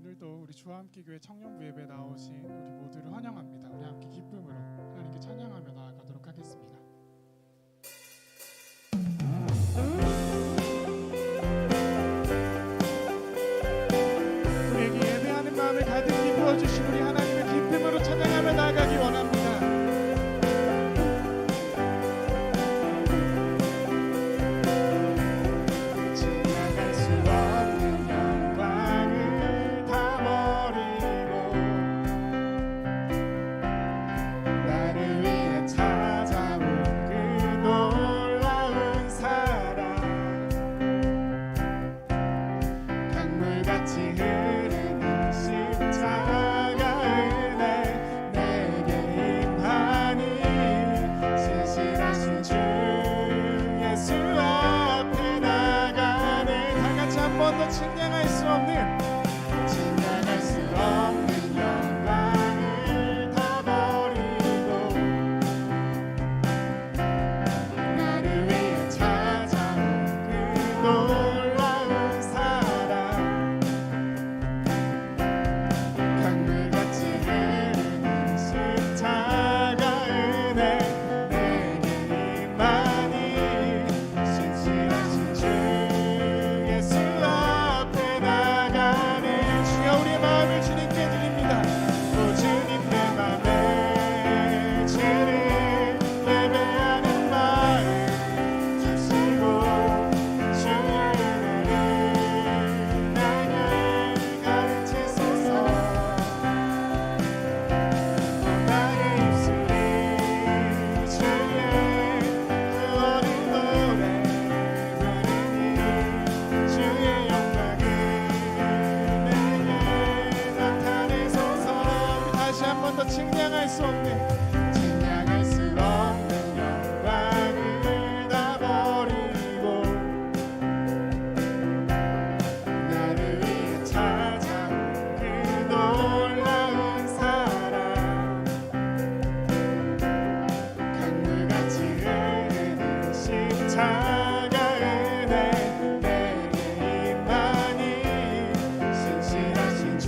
오늘도 우리 주와 함께 교회 청년부 예배 나오신 우리 모두를 환영합니다. 우리 함께 기쁨으로 하나님께 찬양하며 나아가도록 하겠습니다. 우리에게 예배하는 마음을 가득히 부어주신 우리 하나님을 기쁨으로 찬양하며 나아가기 원합니다. 측량할 수 없는 영광을 다 버리고 나를 위해 찾아온 그 놀라운 사랑 강물같이 흐르는 십자가 은혜 내게 임하니 신실하신 주 예수 우리의 마음을 주님께 드립니다. 오 주님 내 맘에 주를 예배하는 마음 주시고 주의 은혜를 내게 가르치소서. 나의 입술이 주의 그 어린 노래 부르니 주의 영광을 다시 한 번 더 측량할 수 없는 영광을 다 버리고 나를 위해 찾아온 그 놀라운 사랑 강물같이 흐르는 십자가 은혜 내게 임하니 신실하신 주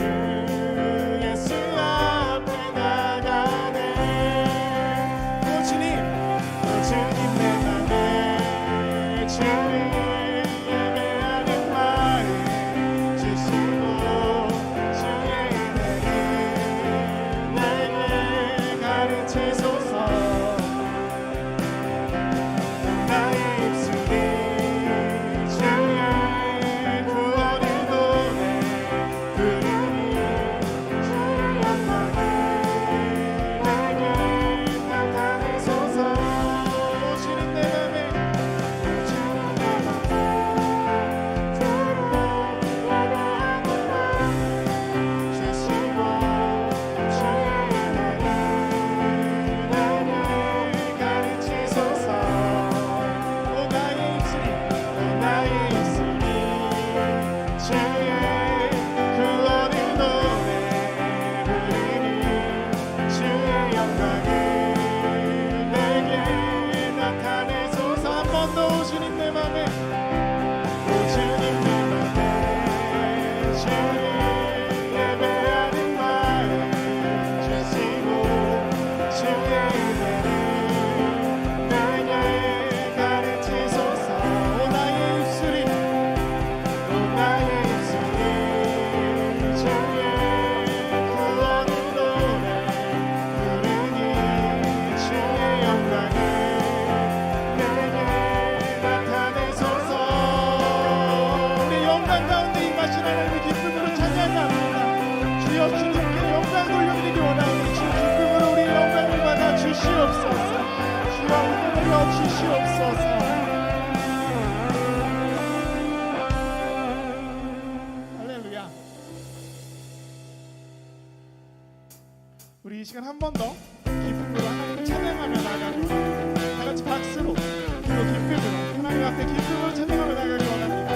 우리 이 시간 한 번 더 기쁨으로 하나님을 찬양하며 나가기 원합니다. 다 같이 박수로 그리고 기쁨으로 하나님 앞에 기쁨으로 찬양하며 나가기 원합니다.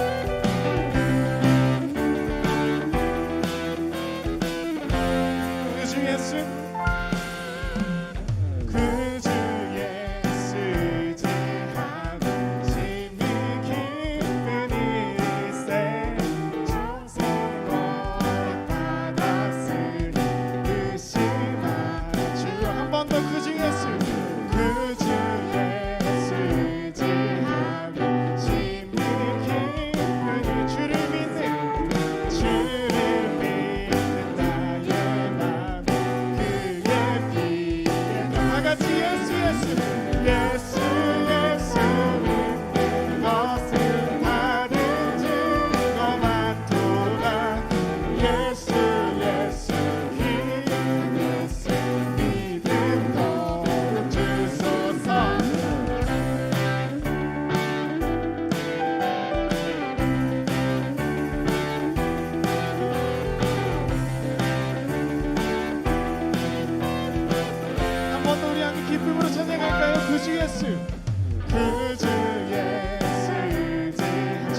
그 주 예수 기쁜 일세 중생 멀었다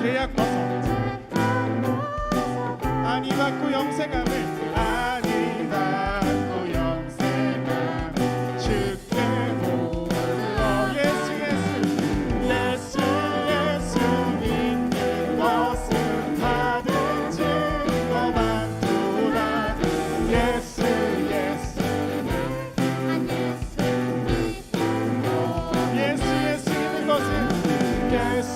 죄악 벗어 아니 받고 영생함을 아니 받고 영생함을 주께 보러 예수 예수 예수 믿는 것은 받은 증거만 도다 예수 예수 믿는 것은 예수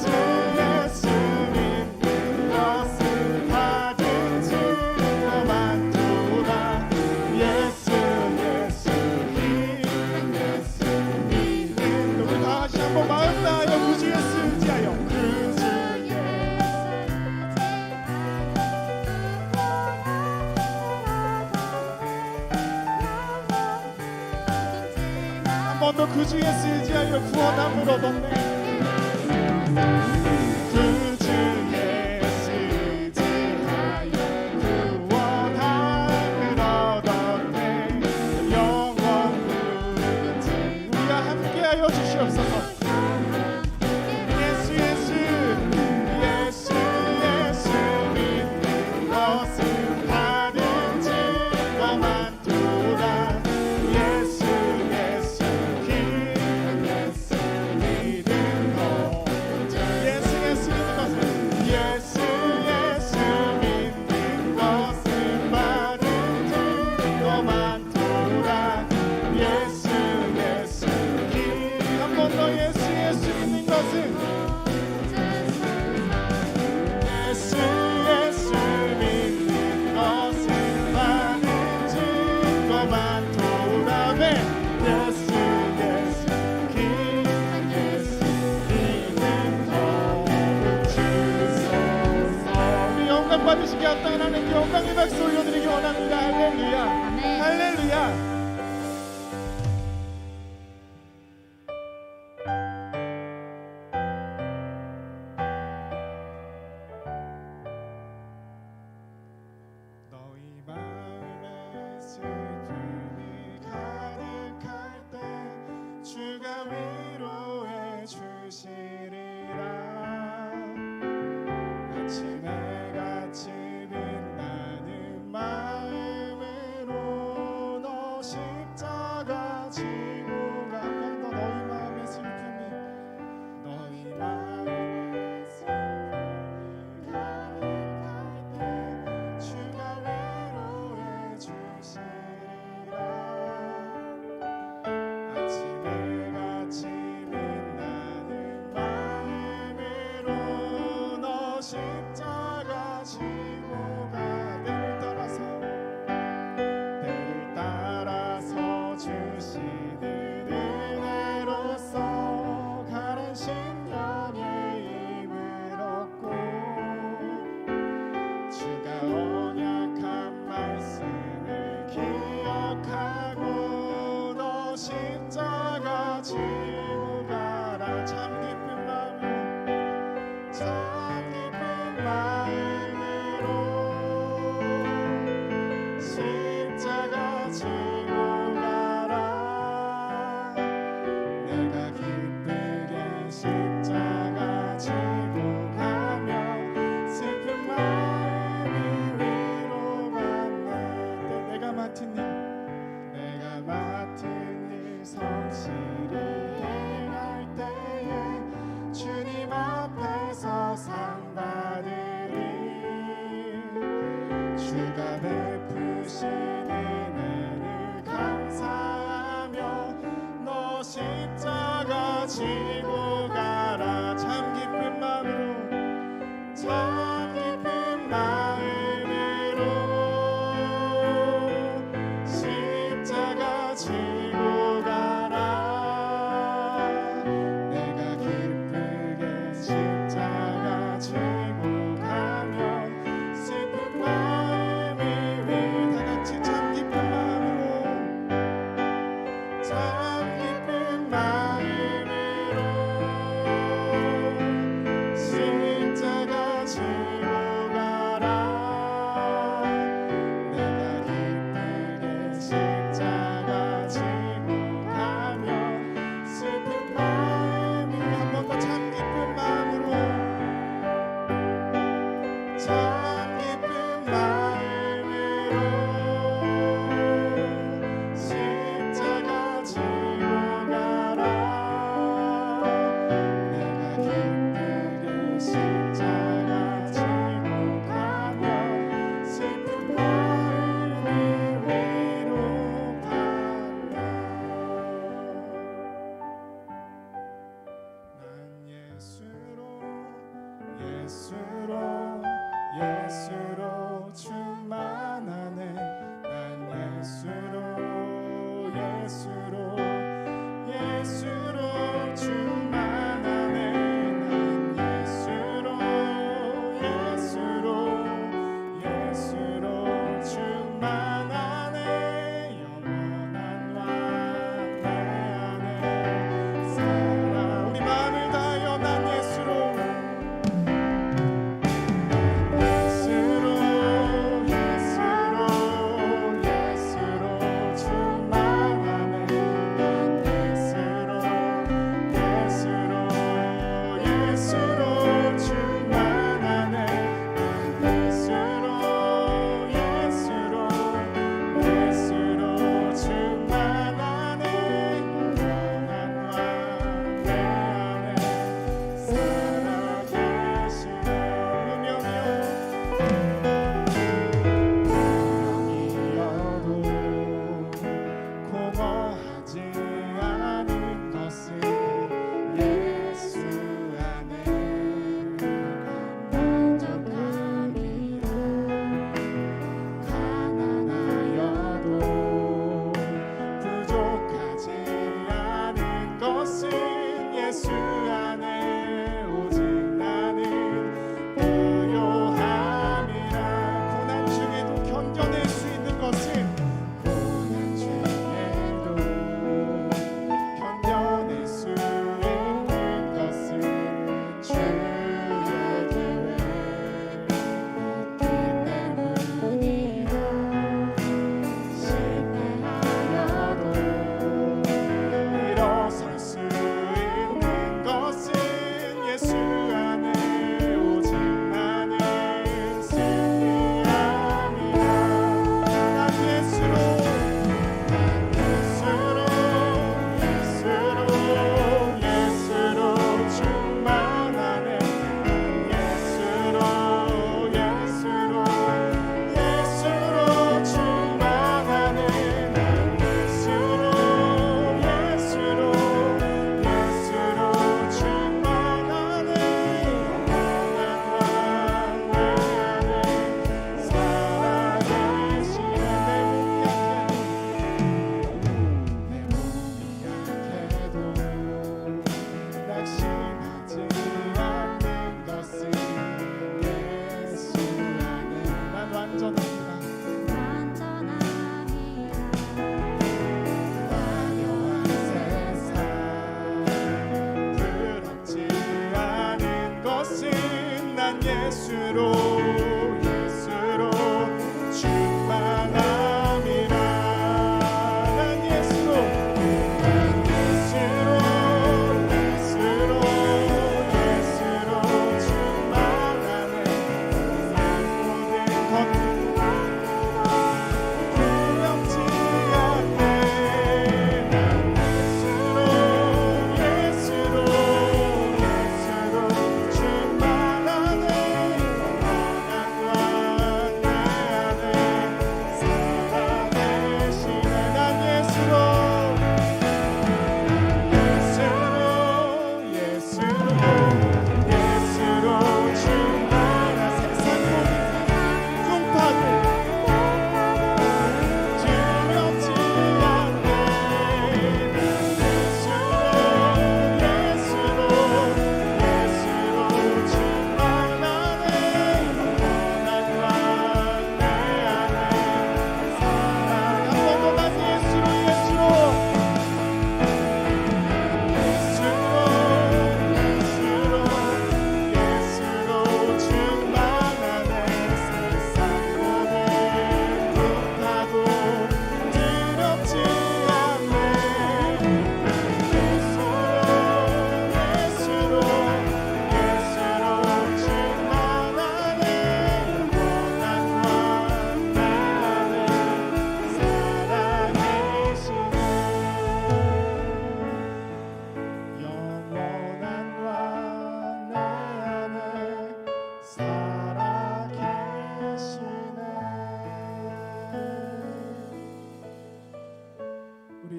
그 주에 쓰지하여 구원함을 얻었네 그 주에 쓰지하여 구원함을 얻었네 영원 부르지 우리와 함께하여 주시옵소서 예수 예수 예수 예수 믿는 것은 받은 증거만 도다 예수 받으시게 합당한 하나님께 영광의 박수 올려드리기 원합니다. 할렐루야 할렐루야. 너희 마음에 슬픔이 가득할 때 주가 위로해 주시리라 아침에 같이 빛나는 마음으로 너 십자가 지고 가. 한 번 더 너희 마음의 슬픔이 너희 마음의 슬픔이 가득할 때 주가 위로해 주시리라 아침에 같이 빛나는 마음으로 너 십자가 지고 가 때를 따라서 주시는 은혜로서 가는 신령의 힘을 얻고 주가 언약한 말씀을 기억하고 너 십자가 지고 가라 참 기쁜 마음으로 참 기쁜 마음으로 십자가 지고 가라 내가 기쁘게 십자가 지고 가면 슬픈 마음이 위로가 날 때 내가 맡은 일 성실히 행할 때에 주님 앞에서 상 받으리 주가 베푸신 은혜를 감사하며 너 십자가 지고 가라 참 기쁜 마음으로 참 기쁜 마음으로 십자가 지고 가라 내가 기쁘게 십자가 지고 가면 슬픈 마음이 위 다같이 참 기쁜 마음으로 참 기쁜 마음으로 십자가 지고 가라 내가 기쁘게 십자가 지고 가면 슬픈 마음이 한 번 더 참 기쁜 마음으로 예수로 충만하네. 난 예수로 충만하네. 난 예수로 충만하네. 영원한 왕 내 안에 살아. 우리 마음을 다하여 난 예수로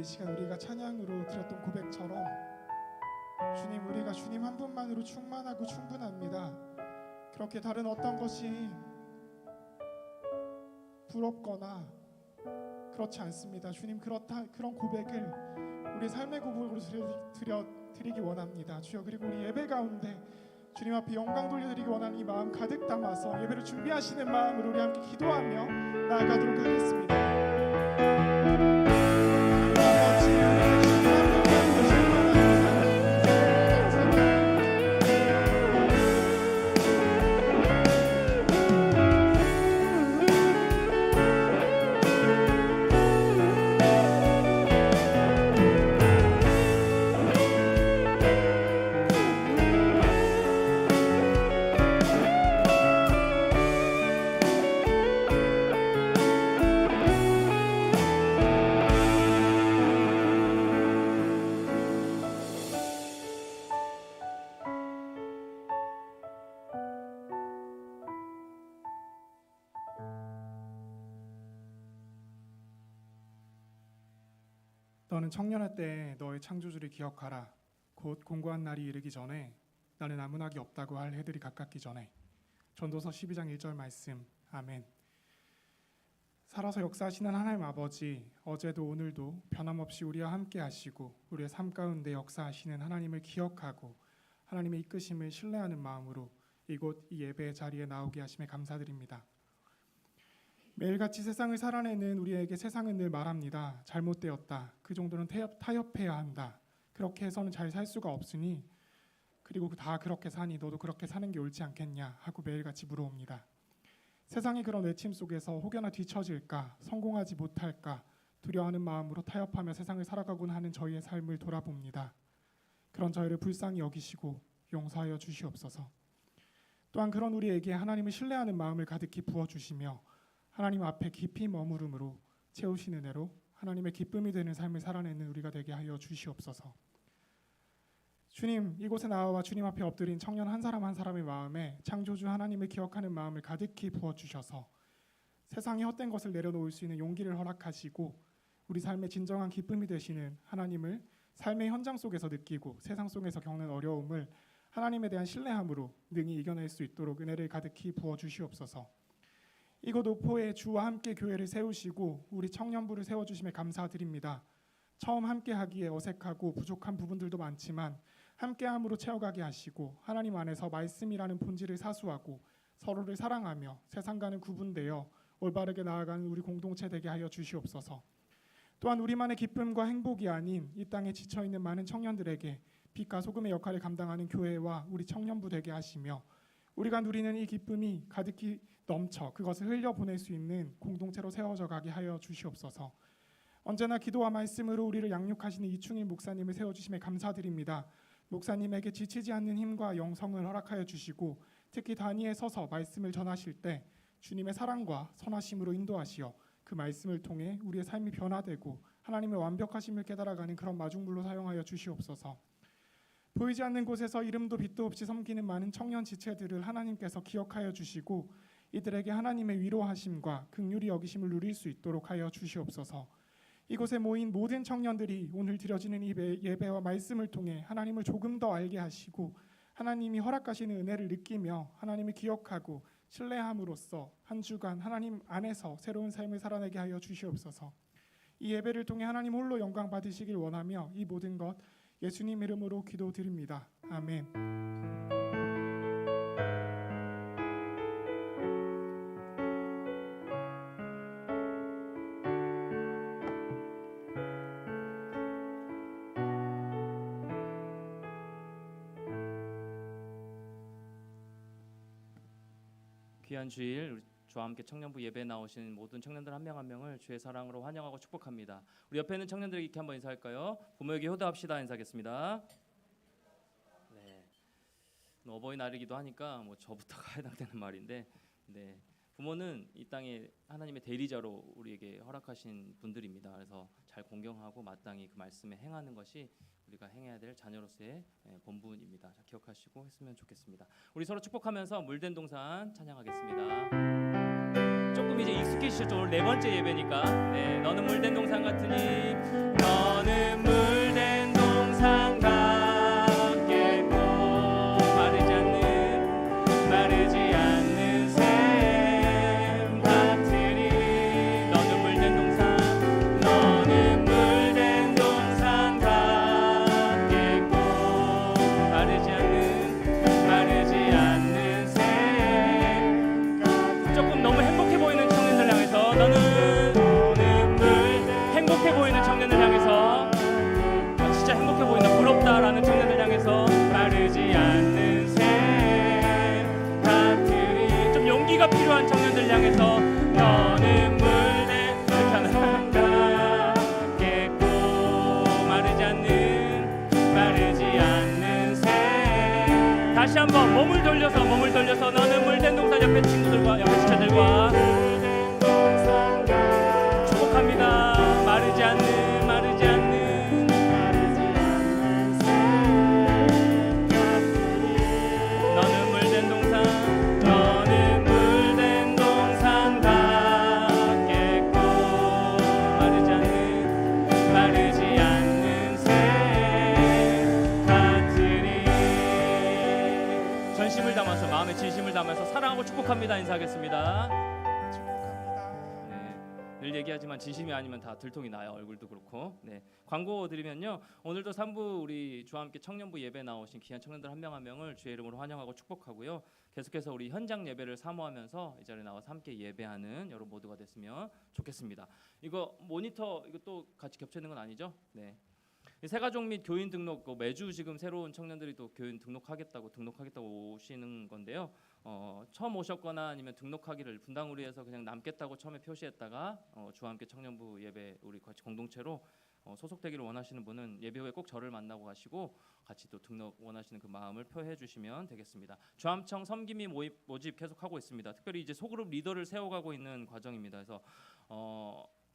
이 시간 우리가 찬양으로 드렸던 고백처럼 주님, 우리가 주님 한 분만으로 충만하고 충분합니다. 그렇게 다른 어떤 것이 부럽거나 그렇지 않습니다. 주님, 그런 고백을 우리 삶의 고백으로 드리기 원합니다. 주여, 그리고 우리 예배 가운데 주님 앞에 영광 돌려드리기 원하는 이 마음 가득 담아서 예배를 준비하시는 마음으로 우리 함께 기도하며 나아가도록 하겠습니다. 너는 청년할 때 너의 창조주를 기억하라. 곧 공고한 날이 이르기 전에 나는 아무 낙이 없다고 할 해들이 가깝기 전에. 전도서 12장 1절 말씀. 아멘. 살아서 역사하시는 하나님 아버지, 어제도 오늘도 변함없이 우리와 함께 하시고 우리의 삶 가운데 역사하시는 하나님을 기억하고 하나님의 이끄심을 신뢰하는 마음으로 이곳 이 예배의 자리에 나오게 하심에 감사드립니다. 매일같이 세상을 살아내는 우리에게 세상은 늘 말합니다. 잘못되었다. 그 정도는 타협해야 한다. 그렇게 해서는 잘 살 수가 없으니, 그리고 다 그렇게 사니 너도 그렇게 사는 게 옳지 않겠냐 하고 매일같이 물어옵니다. 세상의 그런 외침 속에서 혹여나 뒤처질까, 성공하지 못할까 두려워하는 마음으로 타협하며 세상을 살아가곤 하는 저희의 삶을 돌아봅니다. 그런 저희를 불쌍히 여기시고 용서하여 주시옵소서. 또한 그런 우리에게 하나님을 신뢰하는 마음을 가득히 부어주시며 하나님 앞에 깊이 머무름으로 채우신 은혜로 하나님의 기쁨이 되는 삶을 살아내는 우리가 되게 하여 주시옵소서. 주님, 이곳에 나와 주님 앞에 엎드린 청년 한 사람 한 사람의 마음에 창조주 하나님을 기억하는 마음을 가득히 부어주셔서 세상의 헛된 것을 내려놓을 수 있는 용기를 허락하시고 우리 삶의 진정한 기쁨이 되시는 하나님을 삶의 현장 속에서 느끼고 세상 속에서 겪는 어려움을 하나님에 대한 신뢰함으로 능히 이겨낼 수 있도록 은혜를 가득히 부어주시옵소서. 이곳 오포에 주와 함께 교회를 세우시고 우리 청년부를 세워주심에 감사드립니다. 처음 함께하기에 어색하고 부족한 부분들도 많지만 함께함으로 채워가게 하시고 하나님 안에서 말씀이라는 본질을 사수하고 서로를 사랑하며 세상과는 구분되어 올바르게 나아가는 우리 공동체 되게 하여 주시옵소서. 또한 우리만의 기쁨과 행복이 아닌 이 땅에 지쳐있는 많은 청년들에게 빛과 소금의 역할을 감당하는 교회와 우리 청년부 되게 하시며 우리가 누리는 이 기쁨이 가득히 넘쳐 그것을 흘려보낼 수 있는 공동체로 세워져 가게 하여 주시옵소서. 언제나 기도와 말씀으로 우리를 양육하시는 이충일 목사님을 세워주심에 감사드립니다. 목사님에게 지치지 않는 힘과 영성을 허락하여 주시고 특히 단위에 서서 말씀을 전하실 때 주님의 사랑과 선하심으로 인도하시어 그 말씀을 통해 우리의 삶이 변화되고 하나님의 완벽하심을 깨달아가는 그런 마중물로 사용하여 주시옵소서. 보이지 않는 곳에서 이름도 빛도 없이 섬기는 많은 청년 지체들을 하나님께서 기억하여 주시고 이들에게 하나님의 위로하심과 긍휼히 여기심을 누릴 수 있도록 하여 주시옵소서. 이곳에 모인 모든 청년들이 오늘 드려지는 이 예배와 말씀을 통해 하나님을 조금 더 알게 하시고 하나님이 허락하시는 은혜를 느끼며 하나님을 기억하고 신뢰함으로써 한 주간 하나님 안에서 새로운 삶을 살아내게 하여 주시옵소서. 이 예배를 통해 하나님 홀로 영광 받으시길 원하며 이 모든 것 예수님 이름으로 기도드립니다. 아멘. 귀한 주일 우리 저와 함께 청년부 예배에 나오신 모든 청년들 한 명 한 명을 주의 사랑으로 환영하고 축복합니다. 우리 옆에 있는 청년들에게 이렇게 한번 인사할까요? 부모에게 효도합시다. 인사하겠습니다. 네, 어버이날이기도 하니까 뭐 저부터가 해당되는 말인데, 네, 부모는 이 땅에 하나님의 대리자로 우리에게 허락하신 분들입니다. 그래서 잘 공경하고 마땅히 그 말씀에 행하는 것이 우리가 행해야 될 자녀로서의 본분입니다. 자, 기억하시고 했으면 좋겠습니다. 우리 서로 축복하면서 물된 동산 찬양하겠습니다. 조금 이제 익숙해지셨죠? 오늘 네 번째 예배니까. 네, 너는 물된 동산 같으니 너는 물된 동산 같겠고 마르지 진리가 필요한 청년들 향해서 너는 물에 겠고 마르지 않는 새. 다시 한번 몸을 돌려서 너는 물된 동산 옆에 친구들과 옆에 지체들과 축복합니다. 마르지 않는 너는 물된 동산 같겠고 마르지 않는 새 같으니. 전심을 담아서 마음의 진심을 담아서 사랑하고 축복합니다. 인사하겠습니다. 축복합니다. 네, 늘 얘기하지만 진심이 아니면 다 들통이 나요. 얼굴도 그렇고. 네, 광고 드리면요. 오늘도 3부 우리 주와 함께 청년부 예배 나오신 귀한 청년들 한 명 한 명을 주의 이름으로 환영하고 축복하고요. 계속해서 우리 현장 예배를 사모하면서 이 자리에 나와서 함께 예배하는 여러분 모두가 됐으면 좋겠습니다. 이거 모니터 이거 또 같이 겹쳐 있는 건 아니죠? 네. 새가족 및 교인 등록 매주 지금 새로운 청년들이 또 교인 등록하겠다고 오시는 건데요. 처음 오셨거나 아니면 등록하기를 분당우리에서 그냥 남겠다고 처음에 표시했다가 주와 함께 청년부 예배 우리 같이 공동체로 소속되기를 원하시는 분은 예배 후에 꼭 저를 만나고 가시고 같이 또 등록 원하시는 그 마음을 표해 주시면 되겠습니다. 주함청 섬김이 모집 계속하고 있습니다. 특별히 이제 소그룹 리더를 세워가고 있는 과정입니다. 그래서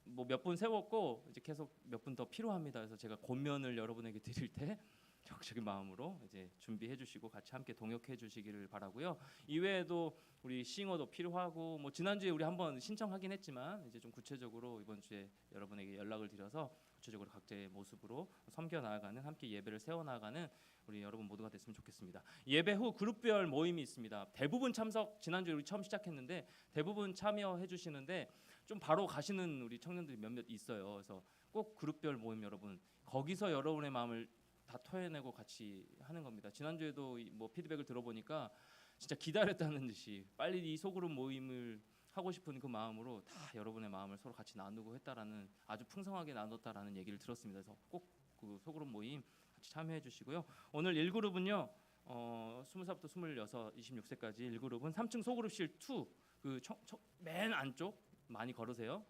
뭐 몇 분 세웠고 이제 계속 몇 분 더 필요합니다. 그래서 제가 권면을 여러분에게 드릴 때 적극적인 마음으로 이제 준비해 주시고 같이 함께 동역해 주시기를 바라고요. 이외에도 우리 싱어도 필요하고 뭐 지난주에 우리 한번 신청하긴 했지만 이제 좀 구체적으로 이번 주에 여러분에게 연락을 드려서 구체적으로 각자의 모습으로 섬겨 나아가는 함께 예배를 세워 나가는 우리 여러분 모두가 됐으면 좋겠습니다. 예배 후 그룹별 모임이 있습니다. 대부분 참석 지난주에 우리 처음 시작했는데 대부분 참여해 주시는데 좀 바로 가시는 우리 청년들이 몇몇 있어요. 그래서 꼭 그룹별 모임 여러분 거기서 여러분의 마음을 다 토해내고 같이 하는 겁니다. 지난주에도 뭐 피드백을 들어보니까 진짜 기다렸다는 듯이 빨리 이 소그룹 모임을 하고 싶은 그 마음으로 다 여러분의 마음을 서로 같이 나누고 했다라는 아주 풍성하게 나눴다라는 얘기를 들었습니다. 그래서 꼭 그 소그룹 모임 같이 참여해 주시고요. 오늘 1그룹은요. 20살부터 26, 26세까지 1그룹은 3층 소그룹실 2 그 맨 안쪽 많이 걸으세요.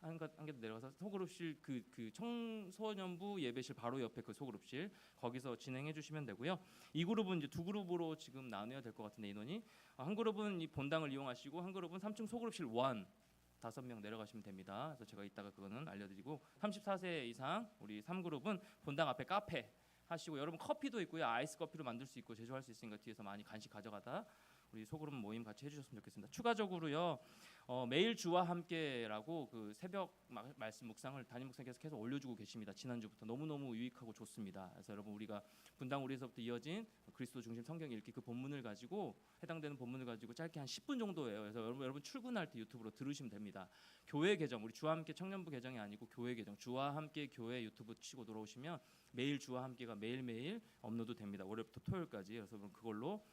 한 개 더 내려가서 소그룹실 그 청소년부 예배실 바로 옆에 그 소그룹실 거기서 진행해 주시면 되고요. 이 그룹은 이제 두 그룹으로 지금 나눠야 될 것 같은데 인원이 한 그룹은 이 본당을 이용하시고 한 그룹은 3층 소그룹실 1 5명 내려가시면 됩니다. 그래서 제가 이따가 그거는 알려드리고 34세 이상 우리 3그룹은 본당 앞에 카페 하시고 여러분 커피도 있고요. 아이스 커피로 만들 수 있고 제조할 수 있으니까 뒤에서 많이 간식 가져가다 우리 소그룹 모임 같이 해주셨으면 좋겠습니다. 추가적으로요. 매일 주와 함께라고 그 새벽 말씀 묵상을 담임 목사님께서 계속 올려주고 계십니다. 지난주부터 너무너무 유익하고 좋습니다. 그래서 여러분 우리가 분당 우리에서부터 이어진 그리스도 중심 성경 읽기 그 본문을 가지고 해당되는 본문을 가지고 짧게 한 10분 정도예요. 그래서 여러분 출근할 때 유튜브로 들으시면 됩니다. 교회 계정 우리 주와 함께 청년부 계정이 아니고 교회 계정 주와 함께 교회 유튜브 치고 들어오시면 매일 주와 함께가 매일매일 업로드 됩니다. 월요일부터 토요일까지. 그래서 그걸로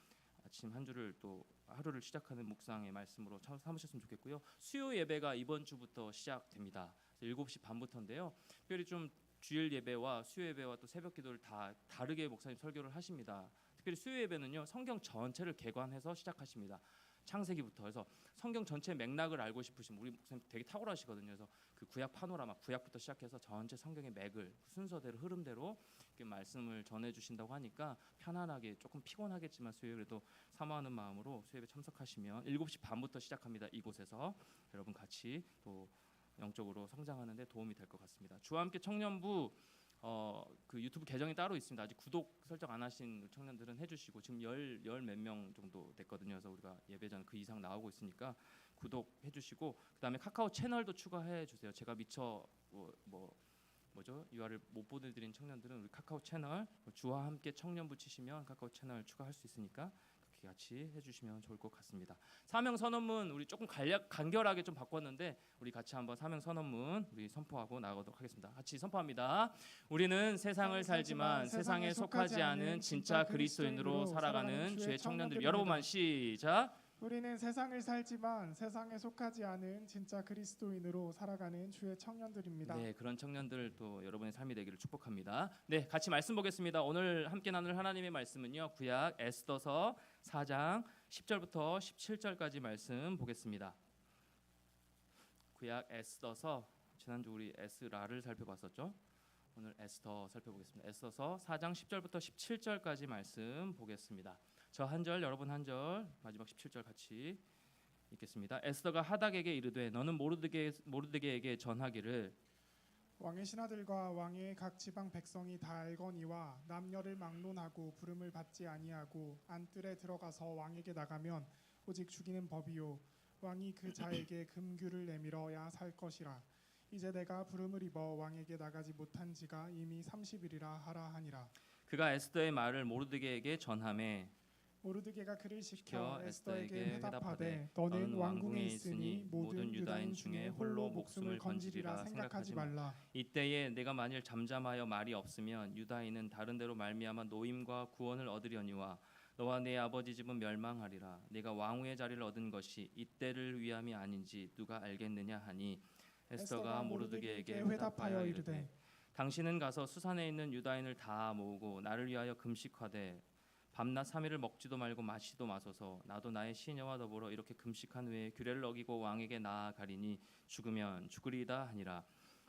아침 한 주를 또 하루를 시작하는 묵상의 말씀으로 삼으셨으면 좋겠고요. 수요 예배가 이번 주부터 시작됩니다. 7시 반부터인데요. 특별히 좀 주일 예배와 수요 예배와 또 새벽 기도를 다 다르게 목사님 설교를 하십니다. 특별히 수요 예배는요. 성경 전체를 개관해서 시작하십니다. 창세기부터 해서 성경 전체 맥락을 알고 싶으신 우리 목사님 되게 탁월하시거든요. 그래서 그 구약 파노라마 구약부터 시작해서 전체 성경의 맥을 순서대로 흐름대로 이렇게 말씀을 전해주신다고 하니까 편안하게 조금 피곤하겠지만 수요일 그래도 사모하는 마음으로 수요일에 참석하시면 7시 반부터 시작합니다. 이곳에서 여러분 같이 또 영적으로 성장하는 데 도움이 될 것 같습니다. 주와 함께 청년부 그 유튜브 계정이 따로 있습니다. 아직 구독 설정 안 하신 청년들은 해주시고 지금 열 몇 명 정도 됐거든요. 그래서 우리가 예배 전 그 이상 나오고 있으니까 구독해주시고 그다음에 카카오 채널도 추가해 주세요. 제가 미처 뭐죠 URL 못 보내드린 청년들은 우리 카카오 채널 주와 함께 청년부 치시면 카카오 채널 추가할 수 있으니까 그렇게 같이 해주시면 좋을 것 같습니다. 사명 선언문 우리 조금 간결하게 좀 바꿨는데 우리 같이 한번 사명 선언문 우리 선포하고 나가도록 하겠습니다. 같이 선포합니다. 우리는 세상을 살지만 세상에 속하지 않은 진짜 그리스도인으로 살아가는 주의 청년들 여러분만 시작. 우리는 세상을 살지만 세상에 속하지 않은 진짜 그리스도인으로 살아가는 주의 청년들입니다. 네, 그런 청년들 또 여러분의 삶이 되기를 축복합니다. 네, 같이 말씀 보겠습니다. 오늘 함께 나눌 하나님의 말씀은요. 구약 에스더서 4장 10절부터 17절까지 말씀 보겠습니다. 구약 에스더서, 지난주 우리 에스라를 살펴봤었죠. 오늘 에스더 살펴보겠습니다. 에스더서 4장 10절부터 17절까지 말씀 보겠습니다. 저 한 절, 여러분 한 절, 마지막 17절 같이 읽겠습니다. 에스더가 하닥에게 이르되 너는 모르드게에게 전하기를 왕의 신하들과 왕의 각 지방 백성이 다 알거니와 남녀를 막론하고 부름을 받지 아니하고 안뜰에 들어가서 왕에게 나가면 오직 죽이는 법이요 왕이 그 자에게 금규를 내밀어야 살 것이라. 이제 내가 부름을 입어 왕에게 나가지 못한 지가 이미 30일이라 하라 하니라. 그가 에스더의 말을 모르드게에게 전하매 모르드게가 그를 시켜 시켜 에스더에게 회답하되 너는 왕궁에 있으니 모든 유다인 중에 홀로 목숨을 건지리라 생각하지 말라. 이때에 내가 만일 잠잠하여 말이 없으면 유다인은 다른 데로 말미암아 노임과 구원을 얻으려니와 너와 내 아버지 집은 멸망하리라. 내가 왕후의 자리를 얻은 것이 이때를 위함이 아닌지 누가 알겠느냐 하니 에스더가 모르드게에게 회답하여 이르되 당신은 가서 수산에 있는 유다인을 다 모으고 나를 위하여 금식하되 밤낮 3일을 먹지도 말고 마시도 마소서. 나도 나의 시녀와 더불어 이렇게 금식한 후에 규례를 어기고 왕에게 나아가리니 죽으면 죽으리이다 하니라.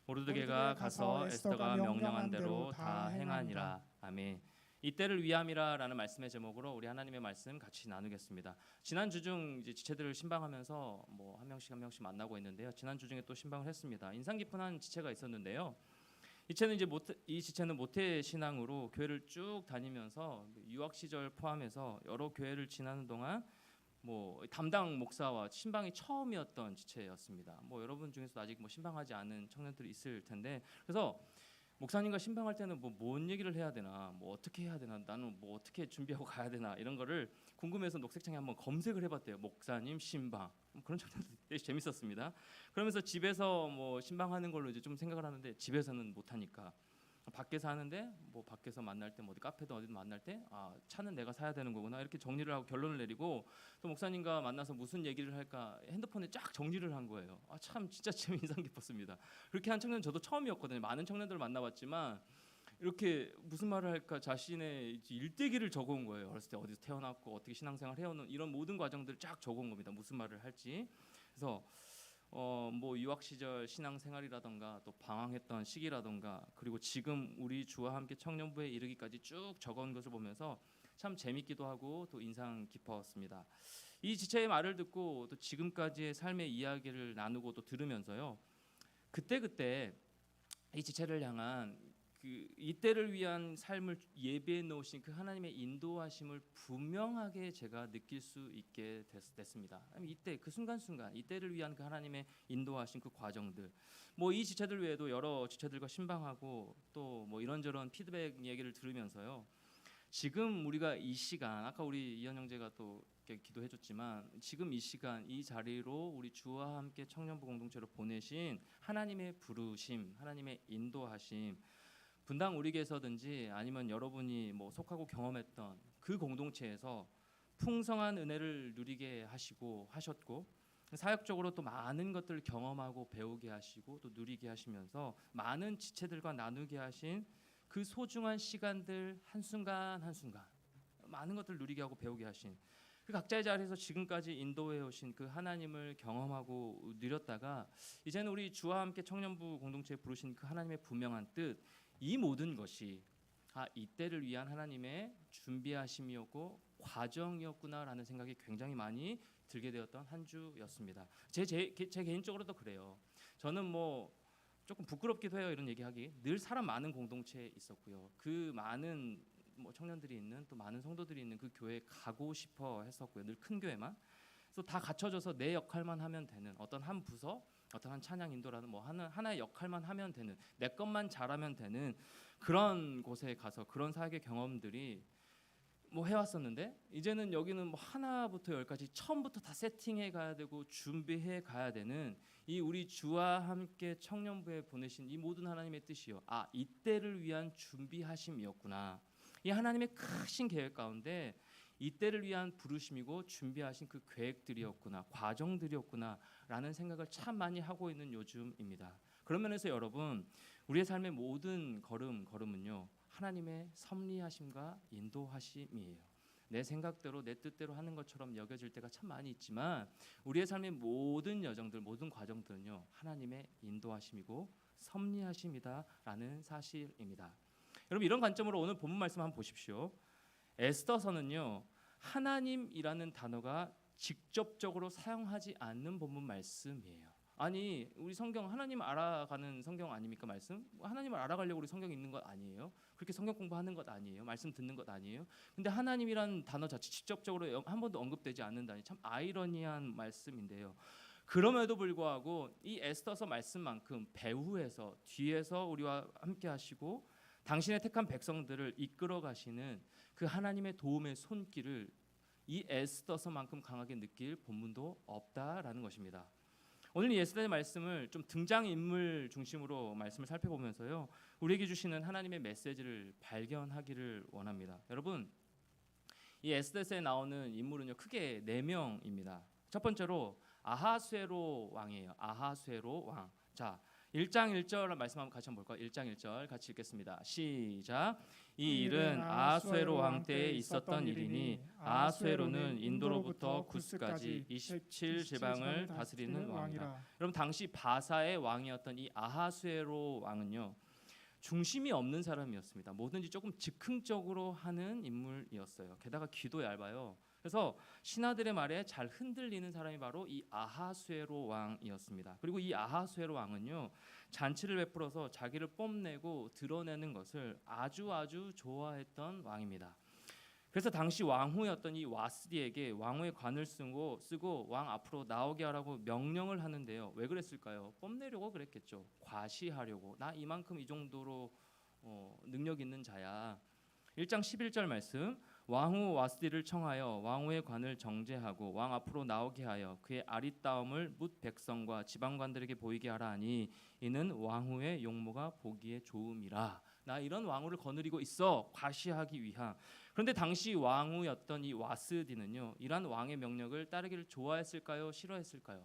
모르드게가 가서 에스더가 명령한 대로 다 행하니라. 아멘. 이때를 위함이라라는 말씀의 제목으로 우리 하나님의 말씀 같이 나누겠습니다. 지난 주 중 이제 지체들을 신방하면서 뭐 한 명씩 만나고 있는데요. 지난 주 중에 또 신방을 했습니다. 인상 깊은 한 지체가 있었는데요. 이 지체는 모태 신앙으로 교회를 쭉 다니면서 유학 시절 포함해서 여러 교회를 지나는 동안 뭐 담당 목사와 신방이 처음이었던 지체였습니다. 뭐 여러분 중에서도 아직 뭐 신방하지 않은 청년들이 있을 텐데, 그래서 목사님과 신방할 때는 뭔 얘기를 해야 되나, 뭐 어떻게 해야 되나, 나는 뭐 어떻게 준비하고 가야 되나 이런 거를 궁금해서 녹색창에 한번 검색을 해봤대요. 목사님 신방, 그런 청년들 되게 재밌었습니다. 그러면서 집에서 뭐 신방하는 걸로 이제 좀 생각을 하는데 집에서는 못 하니까 밖에서 하는데, 뭐 밖에서 만날 때 뭐 어디 카페든 어디든 만날 때 차는 내가 사야 되는 거구나 이렇게 정리를 하고 결론을 내리고, 또 목사님과 만나서 무슨 얘기를 할까 핸드폰에 쫙 정리를 한 거예요. 참 진짜 인상 깊었습니다. 그렇게 한 청년 저도 처음이었거든요. 많은 청년들을 만나봤지만 이렇게 무슨 말을 할까 자신의 일대기를 적어온 거예요. 어렸을 때 어디서 태어났고 어떻게 신앙생활 해오는 이런 모든 과정들을 쫙 적어온 겁니다. 무슨 말을 할지. 그래서 뭐 유학 시절 신앙생활이라던가 또 방황했던 시기라던가 그리고 지금 우리 주와 함께 청년부에 이르기까지 쭉 적어온 것을 보면서 참 재밌기도 하고 또 인상 깊었습니다. 이 지체의 말을 듣고 또 지금까지의 삶의 이야기를 나누고 또 들으면서요, 그때 이 지체를 향한 그 이때를 위한 삶을 예배해 놓으신 그 하나님의 인도하심을 분명하게 제가 느낄 수 있게 됐습니다. 이때 그 순간순간 이때를 위한 그 하나님의 인도하신 그 과정들, 뭐 이 지체들 외에도 여러 지체들과 신방하고 또 뭐 이런저런 피드백 얘기를 들으면서요, 지금 우리가 이 시간, 아까 우리 이현 형제가 또 기도해줬지만 지금 이 시간 이 자리로 우리 주와 함께 청년부 공동체로 보내신 하나님의 부르심, 하나님의 인도하심, 분당 우리에게서든지 아니면 여러분이 뭐 속하고 경험했던 그 공동체에서 풍성한 은혜를 누리게 하셨고 사역적으로 또 많은 것들을 경험하고 배우게 하시고 또 누리게 하시면서 많은 지체들과 나누게 하신 그 소중한 시간들 한순간 많은 것들을 누리게 하고 배우게 하신 그 각자의 자리에서 지금까지 인도해 오신 그 하나님을 경험하고 누렸다가 이제는 우리 주와 함께 청년부 공동체에 부르신 그 하나님의 분명한 뜻, 이 모든 것이 이때를 위한 하나님의 준비하심이었고 과정이었구나라는 생각이 굉장히 많이 들게 되었던 한 주였습니다. 제 개인적으로도 그래요. 저는 뭐 조금 부끄럽기도 해요. 이런 얘기하기. 늘 사람 많은 공동체에 있었고요. 그 많은 뭐 청년들이 있는 또 많은 성도들이 있는 그 교회에 가고 싶어 했었고요. 늘 큰 교회만. 그래서 다 갖춰져서 내 역할만 하면 되는 어떤 한 부서, 어떤 한 찬양 인도라는 뭐 하나의 역할만 하면 되는, 내 것만 잘하면 되는 그런 곳에 가서 그런 사역의 경험들이 뭐 해왔었는데, 이제는 여기는 뭐 하나부터 열까지 처음부터 다 세팅해 가야 되고 준비해 가야 되는 이 우리 주와 함께 청년부에 보내신 이 모든 하나님의 뜻이요, 이때를 위한 준비하심이었구나. 이 하나님의 크신 계획 가운데 이때를 위한 부르심이고 준비하신 그 계획들이었구나, 과정들이었구나라는 생각을 참 많이 하고 있는 요즘입니다. 그런 면에서 여러분, 우리의 삶의 모든 걸음은요 하나님의 섭리하심과 인도하심이에요. 내 생각대로 내 뜻대로 하는 것처럼 여겨질 때가 참 많이 있지만 우리의 삶의 모든 여정들, 모든 과정들은요 하나님의 인도하심이고 섭리하심이다라는 사실입니다. 여러분 이런 관점으로 오늘 본문 말씀 한번 보십시오. 에스더서는요 하나님이라는 단어가 직접적으로 사용하지 않는 본문 말씀이에요. 아니 우리 성경 하나님 알아가는 성경 아닙니까? 말씀 하나님을 알아가려고 우리 성경 읽는 것 아니에요? 그렇게 성경 공부하는 것 아니에요? 말씀 듣는 것 아니에요? 근데 하나님이라는 단어 자체 직접적으로 한 번도 언급되지 않는다니 참 아이러니한 말씀인데요. 그럼에도 불구하고 이 에스더서 말씀만큼 배후에서 뒤에서 우리와 함께 하시고 당신의 택한 백성들을 이끌어 가시는 그 하나님의 도움의 손길을 이 에스더서만큼 강하게 느낄 본문도 없다라는 것입니다. 오늘 이 에스더의 말씀을 좀 등장인물 중심으로 말씀을 살펴보면서요 우리에게 주시는 하나님의 메시지를 발견하기를 원합니다. 여러분 이 에스더서에 나오는 인물은요 크게 4명입니다. 첫 번째로 아하수에로 왕이에요. 아하수에로 왕. 자 1장 1절 말씀 한번 같이 한번 볼까요? 1장 1절 같이 읽겠습니다. 시작. 이 일은 아하수에로 왕 때에 있었던 일이니 아하수에로는 인도로부터 구스까지 27지방을 다스리는 왕이라. 여러분 당시 바사의 왕이었던 이 아하수에로 왕은요 중심이 없는 사람이었습니다. 뭐든지 조금 즉흥적으로 하는 인물이었어요. 게다가 귀도 얇아요. 그래서 신하들의 말에 잘 흔들리는 사람이 바로 이 아하수에로 왕이었습니다. 그리고 이 아하수에로 왕은요 잔치를 베풀어서 자기를 뽐내고 드러내는 것을 아주 좋아했던 왕입니다. 그래서 당시 왕후였던 이 와스디에게 왕후의 관을 쓰고 왕 앞으로 나오게 하라고 명령을 하는데요. 왜 그랬을까요? 뽐내려고 그랬겠죠. 과시하려고. 나 이만큼 이 정도로 능력 있는 자야. 1장 11절 말씀. 왕후 와스디를 청하여 왕후의 관을 정제하고 왕 앞으로 나오게 하여 그의 아리따움을 뭇 백성과 지방관들에게 보이게 하라 하니 이는 왕후의 용모가 보기에 좋음이라. 나 이런 왕후를 거느리고 있어 과시하기 위함. 그런데 당시 왕후였던 이 와스디는요 이러한 왕의 명령을 따르기를 좋아했을까요? 싫어했을까요?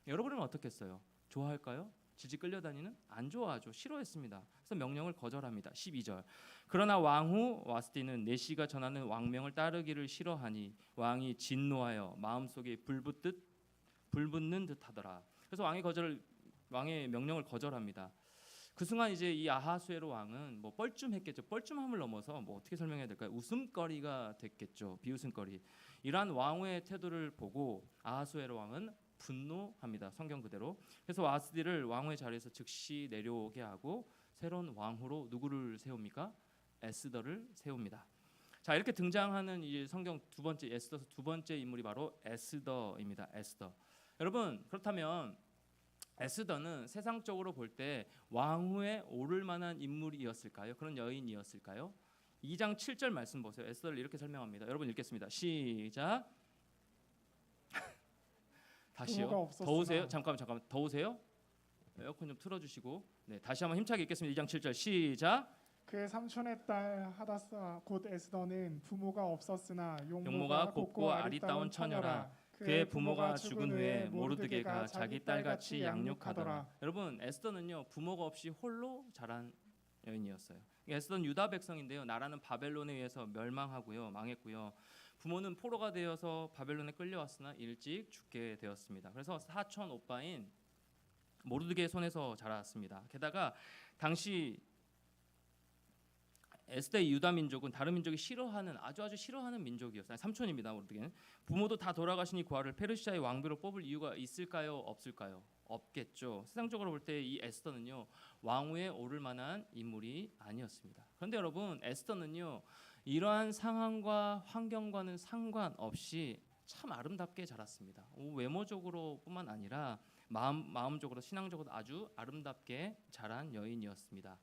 여러분은 어떻겠어요? 좋아할까요? 질질 끌려다니는? 안 좋아하죠. 싫어했습니다. 그래서 명령을 거절합니다. 12절. 그러나 왕후 와스디는 내시가 전하는 왕명을 따르기를 싫어하니 왕이 진노하여 마음속에 불붙는 듯하더라. 그래서 왕의 명령을 거절합니다. 그 순간 이제 이 아하수에로 왕은 뭐 뻘쭘했겠죠. 뻘쭘함을 넘어서 뭐 어떻게 설명해야 될까요? 웃음거리가 됐겠죠. 비웃음거리. 이러한 왕후의 태도를 보고 아하수에로 왕은 분노합니다. 성경 그대로. 그래서 와스디를 왕후의 자리에서 즉시 내려오게 하고 새로운 왕후로 누구를 세웁니까? 에스더를 세웁니다. 자 이렇게 등장하는 이 성경 두 번째 에스더서 두 번째 인물이 바로 에스더입니다. 에스더. 여러분 그렇다면 에스더는 세상적으로 볼 때 왕후에 오를 만한 인물이었을까요? 그런 여인이었을까요? 2장 7절 말씀 보세요. 에스더를 이렇게 설명합니다. 여러분 읽겠습니다. 시작. 다시요. 더우세요? 잠깐만 더우세요? 에어컨 좀 틀어주시고 네 다시 한번 힘차게 읽겠습니다. 2장 7절 시작. 그의 삼촌의 딸 하다사 곧 에스더는 부모가 없었으나 용모가 곱고 아리따운 처녀라. 그의 부모가 죽은 후에 모르드게가 자기 딸같이 양육하더라. 여러분 에스더는요 부모가 없이 홀로 자란 여인이었어요. 에스더는 유다 백성인데요. 나라는 바벨론에 의해서 멸망하고요, 망했고요. 부모는 포로가 되어서 바벨론에 끌려왔으나 일찍 죽게 되었습니다. 그래서 사촌 오빠인 모르드게의 손에서 자랐습니다. 게다가 당시 에스더의 유다 민족은 다른 민족이 싫어하는 아주 싫어하는 민족이었어요. 삼촌입니다. 모르드게는. 부모도 다 돌아가시니 그 아를 페르시아의 왕비로 뽑을 이유가 있을까요? 없을까요? 없겠죠. 세상적으로 볼 때 이 에스더는요 왕후에 오를 만한 인물이 아니었습니다. 그런데 여러분 에스더는요 이러한 상황과 환경과는 상관없이 참 아름답게 자랐습니다. 외모적으로뿐만 아니라 마음적으로 신앙적으로도 아주 아름답게 자란 여인이었습니다.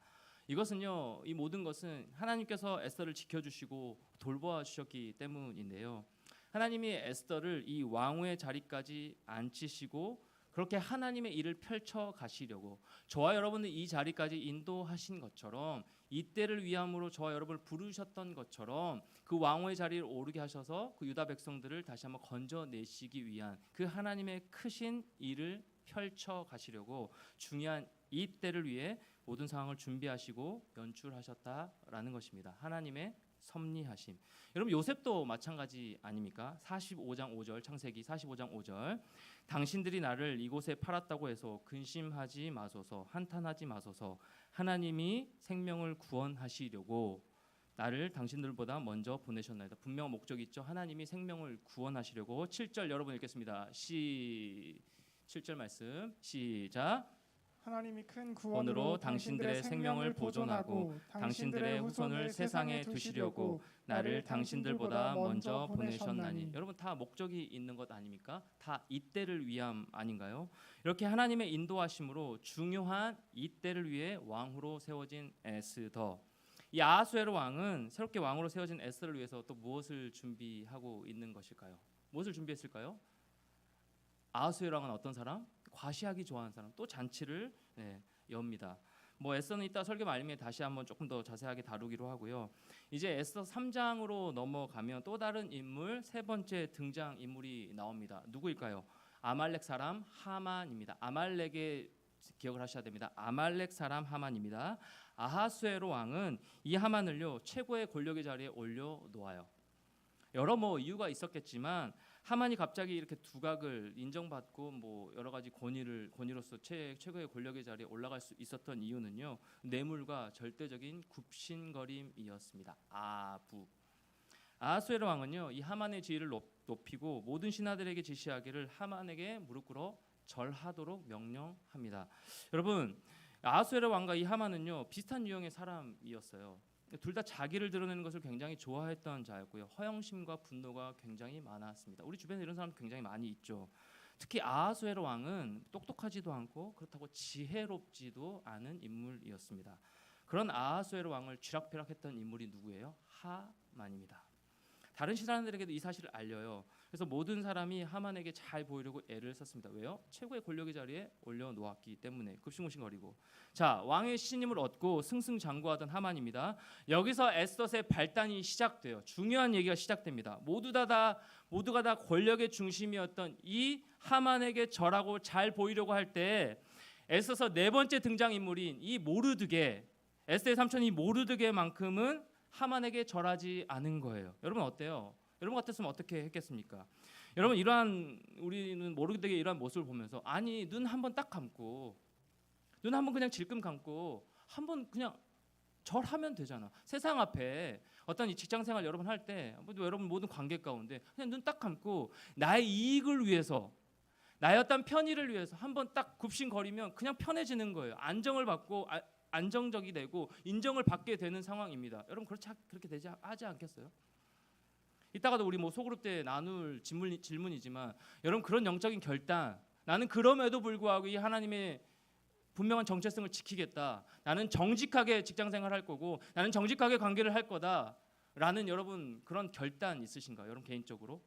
이것은요 이 모든 것은 하나님께서 에스더를 지켜주시고 돌보아 주셨기 때문인데요. 하나님이 에스더를 이 왕후의 자리까지 앉히시고 그렇게 하나님의 일을 펼쳐 가시려고 저와 여러분을 이 자리까지 인도하신 것처럼 이때를 위함으로 저와 여러분을 부르셨던 것처럼 그 왕후의 자리를 오르게 하셔서 그 유다 백성들을 다시 한번 건져내시기 위한 그 하나님의 크신 일을 펼쳐 가시려고 중요한 이때를 위해 모든 상황을 준비하시고 연출하셨다라는 것입니다. 하나님의 섭리하심. 여러분 요셉도 마찬가지 아닙니까? 45장 5절 창세기 45장 5절 당신들이 나를 이곳에 팔았다고 해서 근심하지 마소서 한탄하지 마소서 하나님이 생명을 구원하시려고 나를 당신들보다 먼저 보내셨나이다. 분명한 목적이 있죠. 하나님이 생명을 구원하시려고. 7절 여러분 읽겠습니다. 7절 말씀 시작. 하나님이 큰 구원으로 구원으로 당신들의 생명을 보존하고 당신들의 후손을 세상에 두시려고 나를 당신들보다 먼저 보내셨나니. 여러분 다 목적이 있는 것 아닙니까? 다 이때를 위함 아닌가요? 이렇게 하나님의 인도하심으로 중요한 이때를 위해 왕으로 세워진 에스더. 이 아하수에로 왕은 새롭게 왕으로 세워진 에스더를 위해서 또 무엇을 준비하고 있는 것일까요? 무엇을 준비했을까요? 아하수에로 왕은 어떤 사람? 과시하기 좋아하는 사람. 또 잔치를 엽니다. 뭐 에스더는 이따 설교 말미에 다시 한번 조금 더 자세하게 다루기로 하고요. 이제 에스더 3장으로 넘어가면 또 다른 인물 세 번째 등장 인물이 나옵니다. 누구일까요? 아말렉 사람 하만입니다. 아말렉의 기억을 하셔야 됩니다. 아말렉 사람 하만입니다. 아하수에로 왕은 이 하만을요 최고의 권력의 자리에 올려 놓아요. 여러 이유가 있었겠지만 하만이 갑자기 이렇게 두각을 인정받고 여러 가지 권위로서 최고의 권력의 자리에 올라갈 수 있었던 이유는요 뇌물과 절대적인 굽신거림이었습니다. 아하수에로 왕은요 이 하만의 지위를 높이고 모든 신하들에게 지시하기를 하만에게 무릎 꿇어 절하도록 명령합니다. 여러분 아하수에로 왕과 이 하만은요 비슷한 유형의 사람이었어요. 둘 다 자기를 드러내는 것을 굉장히 좋아했던 자였고요. 허영심과 분노가 굉장히 많았습니다. 우리 주변에 이런 사람 굉장히 많이 있죠. 특히 아하수에로 왕은 똑똑하지도 않고 그렇다고 지혜롭지도 않은 인물이었습니다. 그런 아하수에로 왕을 쥐락펴락했던 인물이 누구예요? 하만입니다. 다른 신하들에게도 이 사실을 알려요. 그래서 모든 사람이 하만에게 잘 보이려고 애를 썼습니다. 왜요? 최고의 권력의 자리에 올려놓았기 때문에. 급신무신거리고. 자, 왕의 신임을 얻고 승승장구하던 하만입니다. 여기서 에스더의 발단이 시작돼요. 중요한 얘기가 시작됩니다. 모두가 다 권력의 중심이었던 이 하만에게 절하고 잘 보이려고 할 때 에스더 네 번째 등장인물인 이 모르드게, 에스더의 삼촌 이 모르드게만큼은 하만에게 절하지 않은 거예요. 여러분 어때요? 여러분 같았으면 어떻게 했겠습니까? 여러분 우리는 모르드게의 이러한 모습을 보면서 아니 눈 한번 딱 감고 눈 한번 그냥 질끔 감고 한번 그냥 절하면 되잖아. 세상 앞에 어떤 이 직장생활 여러분 할 때 여러분 모든 관계 가운데 그냥 눈 딱 감고 나의 이익을 위해서 나의 어떤 편의를 위해서 한번 딱 굽신거리면 그냥 편해지는 거예요. 안정을 받고 안정적이 되고 인정을 받게 되는 상황입니다. 여러분 그렇게 되지 하지 않겠어요? 이따가도 우리 소그룹 때 나눌 질문이지만 여러분 그런 영적인 결단 나는 그럼에도 불구하고 이 하나님의 분명한 정체성을 지키겠다. 나는 정직하게 직장생활할 거고 나는 정직하게 관계를 할 거다라는 여러분 그런 결단 있으신가요? 여러분 개인적으로?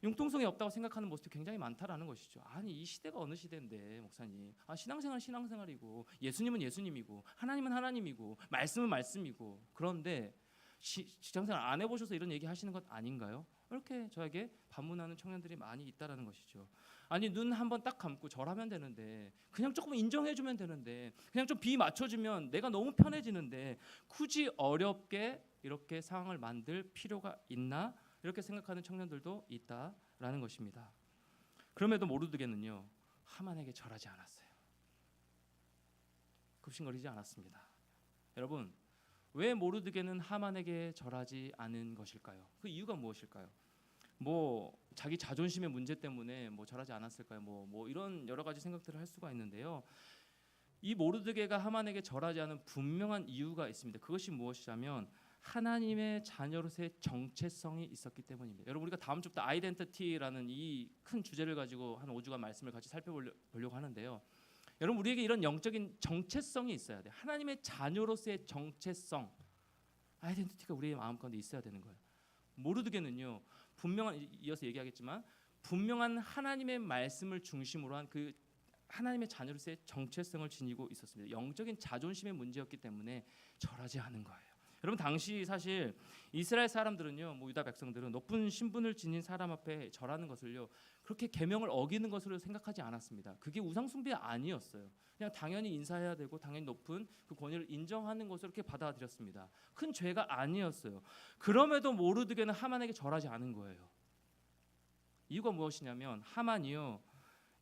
융통성이 없다고 생각하는 모습이 굉장히 많다라는 것이죠. 아니 이 시대가 어느 시대인데 목사님 신앙생활은 신앙생활이고 예수님은 예수님이고 하나님은 하나님이고 말씀은 말씀이고 그런데 직장생활 안 해보셔서 이런 얘기 하시는 것 아닌가요? 이렇게 저에게 반문하는 청년들이 많이 있다라는 것이죠. 아니 눈 한번 딱 감고 절하면 되는데 그냥 조금 인정해주면 되는데 그냥 좀 비 맞춰주면 내가 너무 편해지는데 굳이 어렵게 이렇게 상황을 만들 필요가 있나? 이렇게 생각하는 청년들도 있다라는 것입니다. 그럼에도 모르드게는요 하만에게 절하지 않았어요. 급신거리지 않았습니다. 여러분 왜 모르드게는 하만에게 절하지 않은 것일까요? 그 이유가 무엇일까요? 자기 자존심의 문제 때문에 절하지 않았을까요? 이런 여러 가지 생각들을 할 수가 있는데요. 이 모르드게가 하만에게 절하지 않은 분명한 이유가 있습니다. 그것이 무엇이냐면 하나님의 자녀로서의 정체성이 있었기 때문입니다. 여러분 우리가 다음 주부터 아이덴티티라는 이 큰 주제를 가지고 한 5주간 말씀을 같이 살펴보려고 하는데요. 여러분 우리에게 이런 영적인 정체성이 있어야 돼요. 하나님의 자녀로서의 정체성, 아이덴티티가 우리의 마음 가운데 있어야 되는 거예요. 모르드게는요 이어서 얘기하겠지만 분명한 하나님의 말씀을 중심으로 한 그 하나님의 자녀로서의 정체성을 지니고 있었습니다. 영적인 자존심의 문제였기 때문에 절하지 않은 거예요. 여러분 당시 사실 이스라엘 사람들은요, 뭐 유다 백성들은 높은 신분을 지닌 사람 앞에 절하는 것을요 그렇게 계명을 어기는 것으로 생각하지 않았습니다. 그게 우상 숭배 아니었어요. 그냥 당연히 인사해야 되고 당연히 높은 그 권위를 인정하는 것으로 이렇게 받아들였습니다. 큰 죄가 아니었어요. 그럼에도 모르드게는 하만에게 절하지 않은 거예요. 이유가 무엇이냐면 하만이요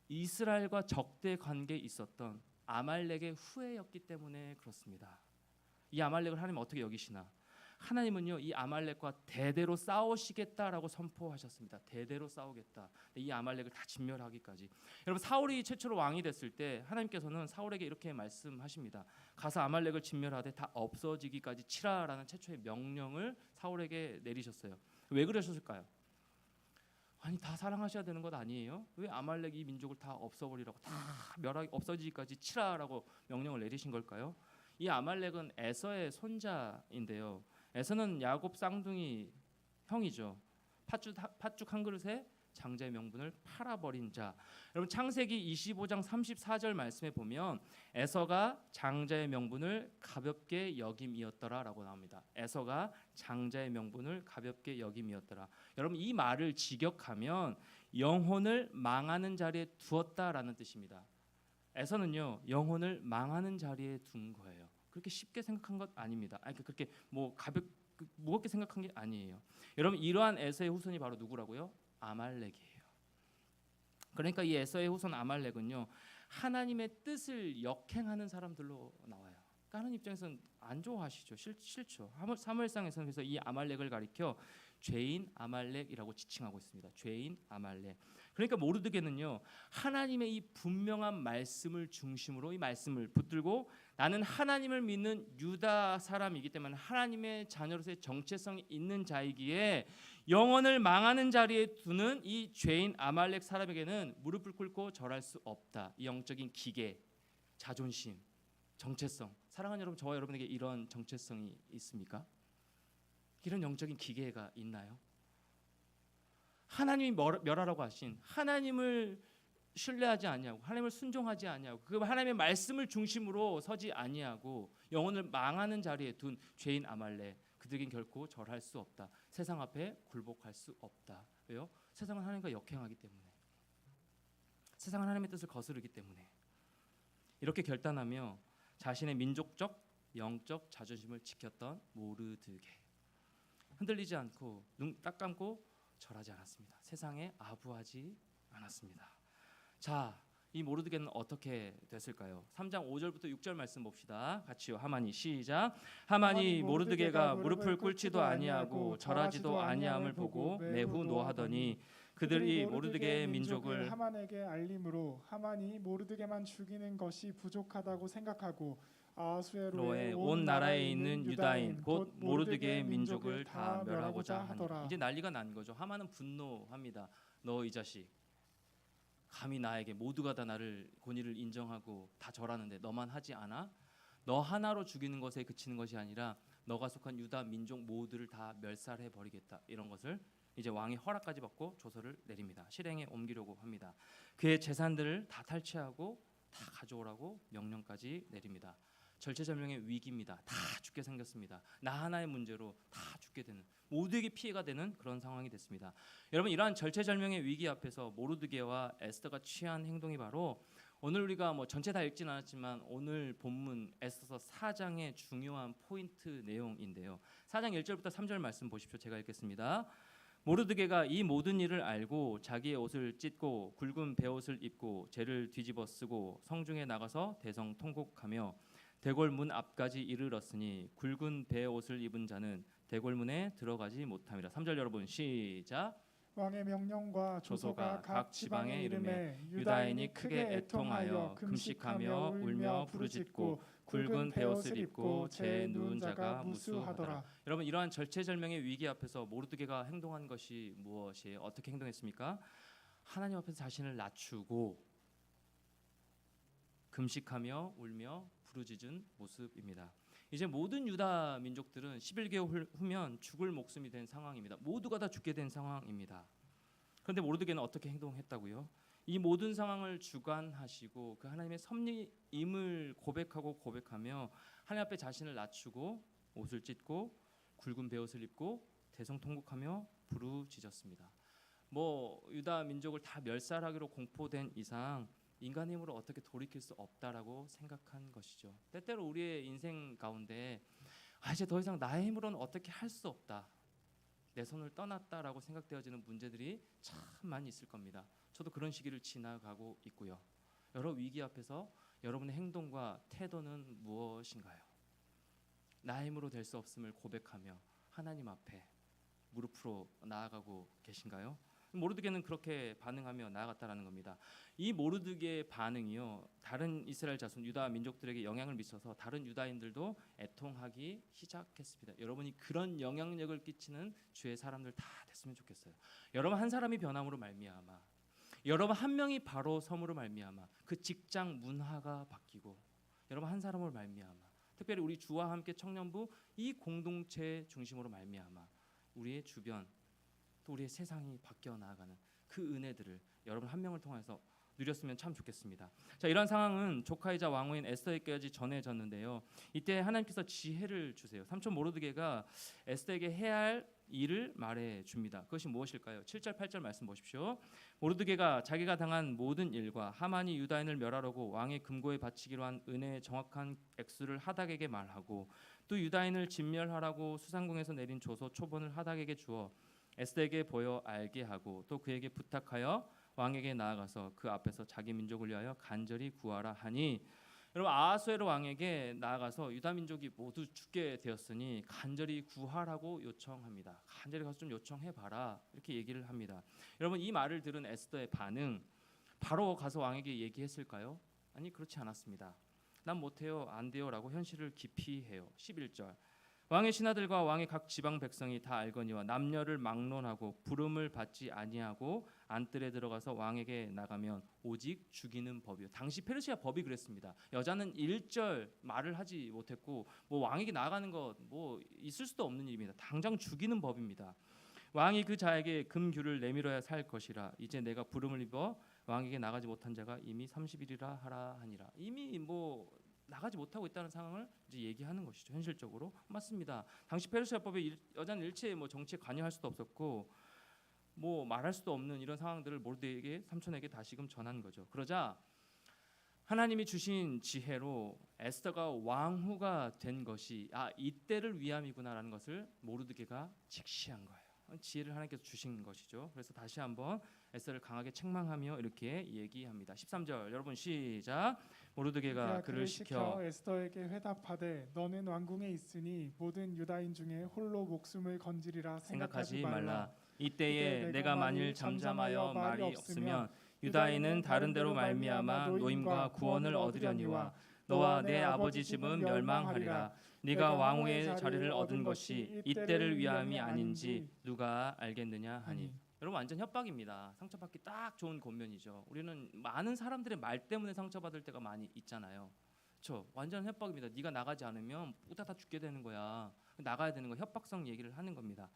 이스라엘과 적대 관계에 있었던 아말렉의 후예였기 때문에 그렇습니다. 이 아말렉을 하나님 어떻게 여기시나? 하나님은요 이 아말렉과 대대로 싸우시겠다라고 선포하셨습니다. 대대로 싸우겠다. 이 아말렉을 다 진멸하기까지. 여러분 사울이 최초로 왕이 됐을 때 하나님께서는 사울에게 이렇게 말씀하십니다. 가서 아말렉을 진멸하되 다 없어지기까지 치라라는 최초의 명령을 사울에게 내리셨어요. 왜 그러셨을까요? 아니 다 사랑하셔야 되는 것 아니에요? 왜 아말렉 이 민족을 다 없어버리라고 다 멸하기 없어지기까지 치라라고 명령을 내리신 걸까요? 이 아말렉은 에서의 손자인데요. 에서는 야곱 쌍둥이 형이죠. 팥죽 한 그릇에 장자의 명분을 팔아버린 자. 여러분 창세기 25장 34절 말씀에 보면 에서가 장자의 명분을 가볍게 여김이었더라라고 나옵니다. 에서가 장자의 명분을 가볍게 여김이었더라. 여러분 이 말을 직역하면 영혼을 망하는 자리에 두었다라는 뜻입니다. 에서는요 영혼을 망하는 자리에 둔 거예요. 그렇게 쉽게 생각한 것 아닙니다. 아니 그렇게 뭐 무겁게 생각한 게 아니에요. 여러분 이러한 에서의 후손이 바로 누구라고요? 아말렉이에요. 그러니까 이 에서의 후손 아말렉은요 하나님의 뜻을 역행하는 사람들로 나와요. 그러니까 하나님 입장에서는 안 좋아하시죠. 싫죠. 사무엘상에서는 그래서 이 아말렉을 가리켜 죄인 아말렉이라고 지칭하고 있습니다. 죄인 아말렉. 그러니까 모르드게는요 하나님의 이 분명한 말씀을 중심으로 이 말씀을 붙들고 나는 하나님을 믿는 유다 사람이기 때문에 하나님의 자녀로서의 정체성이 있는 자이기에 영혼을 망하는 자리에 두는 이 죄인 아말렉 사람에게는 무릎을 꿇고 절할 수 없다. 이 영적인 기계, 자존심, 정체성. 사랑하는 여러분, 저와 여러분에게 이런 정체성이 있습니까? 이런 영적인 기계가 있나요? 하나님이 멸하라고 하신 하나님을 신뢰하지 아니하고 하나님을 순종하지 아니하고 그 하나님의 말씀을 중심으로 서지 아니하고 영혼을 망하는 자리에 둔 죄인 아말렉 그들에겐 결코 절할 수 없다. 세상 앞에 굴복할 수 없다. 왜요? 세상은 하나님과 역행하기 때문에. 세상은 하나님의 뜻을 거스르기 때문에. 이렇게 결단하며 자신의 민족적 영적 자존심을 지켰던 모르드게. 흔들리지 않고 눈 딱 감고 절하지 않았습니다. 세상에 아부하지 않았습니다. 자, 이 모르드게는 어떻게 됐을까요? 3장 5절부터 6절 말씀 봅시다. 같이요. 하만이 시작. 하만이 모르드게가 무릎을 꿇지도 아니하고 절하지도 아니함을 보고 매우 노하더니 그들이 모르드게의 민족을 하만에게 알림으로 하만이 모르드게만 죽이는 것이 부족하다고 생각하고 아수에로의 온 나라에 있는 유다인 곧 모르드게의 민족을 다 멸하고자 하니. 이제 난리가 난 거죠. 하만은 분노합니다. 너 이 자식 감히 나에게 모두가 다 나를 권위를 인정하고 다 절하는데 너만 하지 않아? 너 하나로 죽이는 것에 그치는 것이 아니라 너가 속한 유다 민족 모두를 다 멸살해 버리겠다. 이런 것을 이제 왕이 허락까지 받고 조서를 내립니다. 실행에 옮기려고 합니다. 그의 재산들을 다 탈취하고 다 가져오라고 명령까지 내립니다. 절체절명의 위기입니다. 다 죽게 생겼습니다. 나 하나의 문제로 다 죽게 되는, 모두에게 피해가 되는 그런 상황이 됐습니다. 여러분 이러한 절체절명의 위기 앞에서 모르드게와 에스더가 취한 행동이 바로 오늘 우리가 뭐 전체 다 읽진 않았지만 오늘 본문 에스더서 4장의 중요한 포인트 내용인데요. 4장 1절부터 3절 말씀 보십시오. 제가 읽겠습니다. 모르드게가 이 모든 일을 알고 자기의 옷을 찢고 굵은 베옷을 입고 재를 뒤집어 쓰고 성중에 나가서 대성통곡하며 대궐문 앞까지 이르렀으니 굵은 베옷을 입은 자는 대궐문에 들어가지 못함이라. 3절 여러분 시작. 왕의 명령과 조서가 각 지방에 이름에 유다인이 크게 애통하여 금식하며 울며 부르짖고 굵은 베옷을 입고 제 누운 자가 무수하더라. 여러분 이러한 절체절명의 위기 앞에서 모르드게가 행동한 것이 무엇이에요? 어떻게 행동했습니까? 하나님 앞에서 자신을 낮추고 금식하며 울며 부르짖은 모습입니다. 이제 모든 유다 민족들은 11개월 후면 죽을 목숨이 된 상황입니다. 모두가 다 죽게 된 상황입니다. 그런데 모르드게는 어떻게 행동했다고요? 이 모든 상황을 주관하시고 그 하나님의 섭리임을 고백하며 하나님 앞에 자신을 낮추고 옷을 찢고 굵은 베옷을 입고 대성통곡하며 부르짖었습니다. 뭐 유다 민족을 다 멸살하기로 공포된 이상 인간 힘으로 어떻게 돌이킬 수 없다라고 생각한 것이죠. 때때로 우리의 인생 가운데 이제 더 이상 나의 힘으로는 어떻게 할 수 없다, 내 손을 떠났다라고 생각되어지는 문제들이 참 많이 있을 겁니다. 저도 그런 시기를 지나가고 있고요. 여러 위기 앞에서 여러분의 행동과 태도는 무엇인가요? 나의 힘으로 될 수 없음을 고백하며 하나님 앞에 무릎으로 나아가고 계신가요? 모르드게는 그렇게 반응하며 나아갔다라는 겁니다. 이 모르드게의 반응이요, 다른 이스라엘 자손 유다 민족들에게 영향을 미쳐서 다른 유다인들도 애통하기 시작했습니다. 여러분이 그런 영향력을 끼치는 주의 사람들 다 됐으면 좋겠어요. 여러분 한 사람이 변함으로 말미암아, 여러분 한 명이 바로 섬으로 말미암아 그 직장 문화가 바뀌고, 여러분 한 사람으로 말미암아, 특별히 우리 주와 함께 청년부 이 공동체 중심으로 말미암아 우리의 주변 또 우리의 세상이 바뀌어 나아가는 그 은혜들을 여러분 한 명을 통해서 누렸으면 참 좋겠습니다. 자, 이러한 상황은 조카이자 왕후인 에스더에게까지 전해졌는데요. 이때 하나님께서 지혜를 주세요. 삼촌 모르드게가 에스더에게 해야 할 일을 말해 줍니다. 그것이 무엇일까요? 7절 8절 말씀 보십시오. 모르드게가 자기가 당한 모든 일과 하만이 유다인을 멸하려고 왕의 금고에 바치기로 한 은혜의 정확한 액수를 하닥에게 말하고, 또 유다인을 진멸하라고 수상궁에서 내린 조서 초본을 하닥에게 주어 에스더에게 보여 알게 하고, 또 그에게 부탁하여 왕에게 나아가서 그 앞에서 자기 민족을 위하여 간절히 구하라 하니, 여러분 아하수에로 왕에게 나아가서 유다 민족이 모두 죽게 되었으니 간절히 구하라고 요청합니다. 간절히 가서 좀 요청해 봐라, 이렇게 얘기를 합니다. 여러분 이 말을 들은 에스더의 반응, 바로 가서 왕에게 얘기했을까요? 아니, 그렇지 않았습니다. 난 못해요, 안 돼요라고 현실을 기피해요. 11절 왕의 신하들과 왕의 각 지방 백성이 다 알거니와 남녀를 막론하고 부름을 받지 아니하고 안뜰에 들어가서 왕에게 나가면 오직 죽이는 법이요. 당시 페르시아 법이 그랬습니다. 여자는 일절 말을 하지 못했고 뭐 왕에게 나가는 것 뭐 있을 수도 없는 일입니다. 당장 죽이는 법입니다. 왕이 그 자에게 금규를 내밀어야 살 것이라. 이제 내가 부름을 입어 왕에게 나가지 못한 자가 이미 30일이라 하라 하니라. 이미 뭐 나가지 못하고 있다는 상황을 이제 얘기하는 것이죠. 현실적으로 맞습니다. 당시 페르시아법에 여자는 일체 뭐 정치에 관여할 수도 없었고 뭐 말할 수도 없는 이런 상황들을 모르드게에게 삼촌에게 다시금 전한 거죠. 그러자 하나님이 주신 지혜로 에스더가 왕후가 된 것이 이때를 위함이구나라는 것을 모르드게가 직시한 거예요. 지혜를 하나님께서 주신 것이죠. 그래서 다시 한번 에스더를 강하게 책망하며 이렇게 얘기합니다. 13절 여러분 시작. 모르드게가 그를 시켜 에스더에게 회답하되 너는 왕궁에 있으니 모든 유다인 중에 홀로 목숨을 건지리라 생각하지 말라. 이때에 내가 만일 잠잠하여 말이 없으면 유다인은 다른 데로 말미암아 노임과 구원을 얻으려니와 너와 내 아버지 집은 멸망하리라. 네가 왕후의 자리를 얻은 것이 이때를 위함이 아닌지 누가 알겠느냐 하니. 여러분 완전 협박입니다. 상처받기 딱 좋은 권면이죠. 우리는 많은 사람들의 말 때문에 상처받을 때가 많이 있잖아요. 그렇죠? 완전 협박입니다. 네가 나가지 않으면 우다 다 죽게 되는 거야. 나가야 되는 거, 협박성 얘기를 하는 겁니다.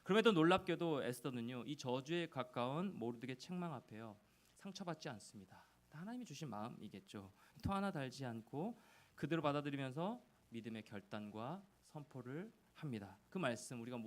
그럼에도 놀랍게도 에스더는요, 이 저주에 가까운 모르드게 책망 앞에요 상처받지 않습니다. 하나님이 주신 마음이겠죠. 토 하나 달지 않고 그대로 받아들이면서 믿음의 결단과 선포를 합니다. 그 말씀 우리가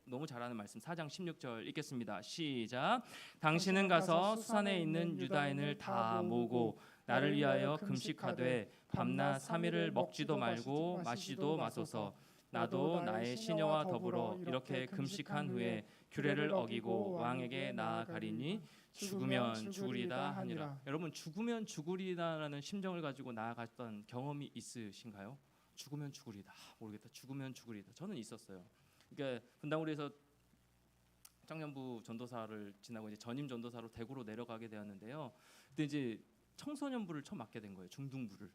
너무 잘 아는 말씀 4장 16절 읽겠습니다. 시작. 당신은 가서 수산에 있는 유다인을 다 모으고 나를 위하여 금식하되 밤낮 3일을 먹지도 말고 마시지도 마소서. 나도 나의 시녀와 더불어 이렇게 금식한 후에 규례를 어기고 왕에게 나아가리니 죽으면 죽으리다 하니라. 여러분 죽으면 죽으리다라는 심정을 가지고 나아갔던 경험이 있으신가요? 죽으면 죽으리다. 모르겠다. 죽으면 죽으리다. 저는 있었어요. 그러니까 분당우리에서 청년부 전도사를 지나고 이제 전임 전도사로 대구로 내려가게 되었는데요. 그때 이제 청소년부를 처음 맡게 된 거예요. 중등부를.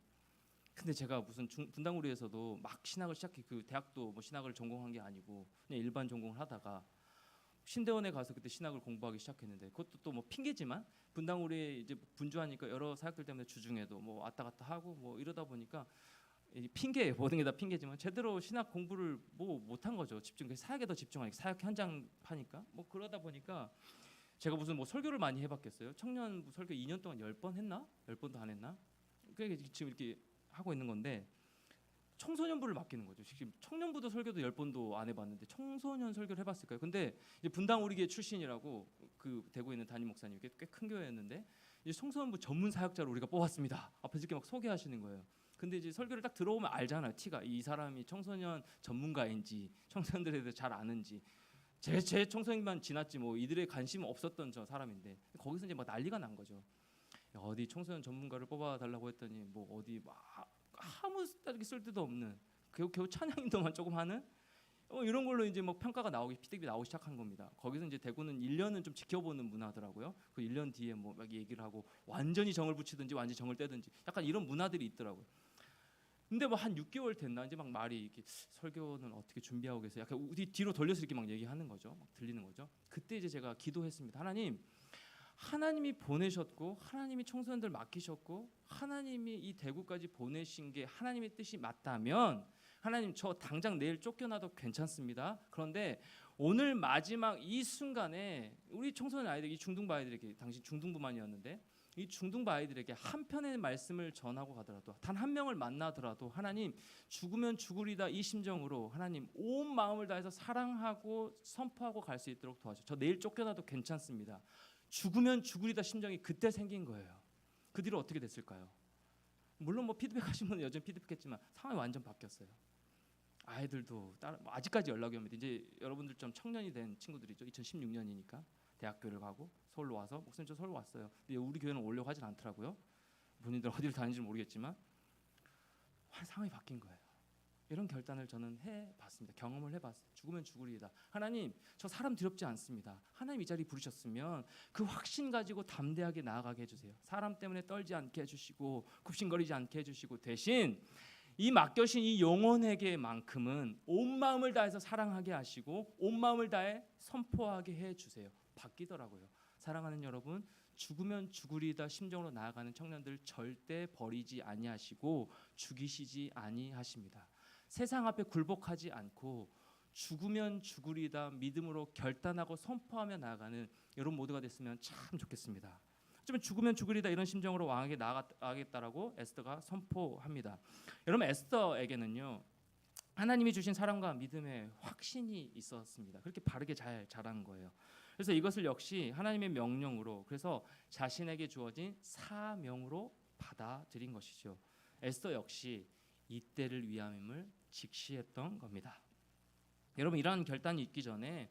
근데 제가 무슨 분당우리에서도 막 신학을 시작해, 그 대학도 뭐 신학을 전공한 게 아니고 그냥 일반 전공을 하다가 신대원에 가서 그때 신학을 공부하기 시작했는데, 그것도 또 뭐 핑계지만 분당우리에 이제 분주하니까 여러 사역들 때문에 주중에도 뭐 왔다 갔다 하고 뭐 이러다 보니까 핑계예요. 모든 게 다 핑계지만 제대로 신학 공부를 뭐 못한 거죠. 사역에 더 집중하니까, 사역 현장 파니까 뭐 그러다 보니까 제가 무슨 뭐 설교를 많이 해봤겠어요. 청년부 설교 2년 동안 10번 했나? 10번도 안 했나? 그게 지금 이렇게 하고 있는 건데, 청소년부를 맡기는 거죠. 지금 청년부도 설교도 10번도 안 해봤는데 청소년 설교를 해봤을까요? 근데 이제 분당 우리 교회 출신이라고 그 대구에 있는 담임 목사님, 꽤 큰 교회였는데 이제 청소년부 전문 사역자로 우리가 뽑았습니다. 앞에서 이렇게 막 소개하시는 거예요. 근데 이제 설교를 딱 들어오면 알잖아요. 티가 이 사람이 청소년 전문가인지 청소년들에 대해 잘 아는지. 제 청소년만 지났지 뭐 이들의 관심 없었던 저 사람인데 거기서 이제 막 난리가 난 거죠. 야, 어디 청소년 전문가를 뽑아달라고 했더니 뭐 어디 막 아무 쓸데도 없는 겨우 찬양인도만 조금 하는 이런 걸로 이제 뭐 평가가 나오기 피드백이 나오기 시작한 겁니다. 거기서 이제 대구는 1년은 좀 지켜보는 문화더라고요. 그 1년 뒤에 뭐 막 얘기를 하고 완전히 정을 붙이든지 완전히 정을 떼든지 약간 이런 문화들이 있더라고요. 근데 뭐 한 6개월 됐나 이제 막 말이 이렇게 설교는 어떻게 준비하고 계세요? 약간 우리 뒤로 돌려서 이렇게 막 얘기하는 거죠. 막 들리는 거죠. 그때 이제 제가 기도했습니다. 하나님이 보내셨고 하나님이 청소년들 맡기셨고 하나님이 이 대구까지 보내신 게 하나님의 뜻이 맞다면 하나님 저 당장 내일 쫓겨나도 괜찮습니다. 그런데 오늘 마지막 이 순간에 우리 청소년 아이들, 이 중등부 아이들에게, 당시 중등부만이었는데 이 중등부 아이들에게 한 편의 말씀을 전하고 가더라도 단 한 명을 만나더라도 하나님 죽으면 죽으리다 이 심정으로 하나님 온 마음을 다해서 사랑하고 선포하고 갈 수 있도록 도와줘. 저 내일 쫓겨나도 괜찮습니다. 죽으면 죽으리다 심정이 그때 생긴 거예요. 그 뒤로 어떻게 됐을까요? 물론 뭐 피드백하신 분은 여전히 피드백했지만 상황이 완전 바뀌었어요. 아이들도 아직까지 연락이 옵니다. 이제 여러분들 좀 청년이 된 친구들이죠. 2016년이니까 대학교를 가고 서울로 와서 목사님 저 서울 왔어요. 근데 우리 교회는 오려고 하진 않더라고요. 본인들 어디를 다니는지 모르겠지만 상황이 바뀐 거예요. 이런 결단을 저는 해봤습니다. 경험을 해봤어요. 죽으면 죽으리이다. 하나님 저 사람 두렵지 않습니다. 하나님 이 자리 부르셨으면 그 확신 가지고 담대하게 나아가게 해주세요. 사람 때문에 떨지 않게 해주시고 굽신거리지 않게 해주시고 대신 이 맡겨신 이 영혼에게만큼은 온 마음을 다해서 사랑하게 하시고 온 마음을 다해 선포하게 해주세요. 바뀌더라고요. 사랑하는 여러분, 죽으면 죽으리다 심정으로 나아가는 청년들 절대 버리지 아니하시고 죽이시지 아니하십니다. 세상 앞에 굴복하지 않고 죽으면 죽으리다 믿음으로 결단하고 선포하며 나아가는 여러분 모두가 됐으면 참 좋겠습니다. 어쩌면 죽으면 죽으리다 이런 심정으로 왕에게 나아가겠다라고 에스더가 선포합니다. 여러분 에스더에게는요 하나님이 주신 사랑과 믿음의 확신이 있었습니다. 그렇게 바르게 잘 자란 거예요. 그래서 이것을 역시 하나님의 명령으로 그래서 자신에게 주어진 사명으로 받아들인 것이죠. 에스더 역시 이때를 위함임을 직시했던 겁니다. 여러분 이러한 결단이 있기 전에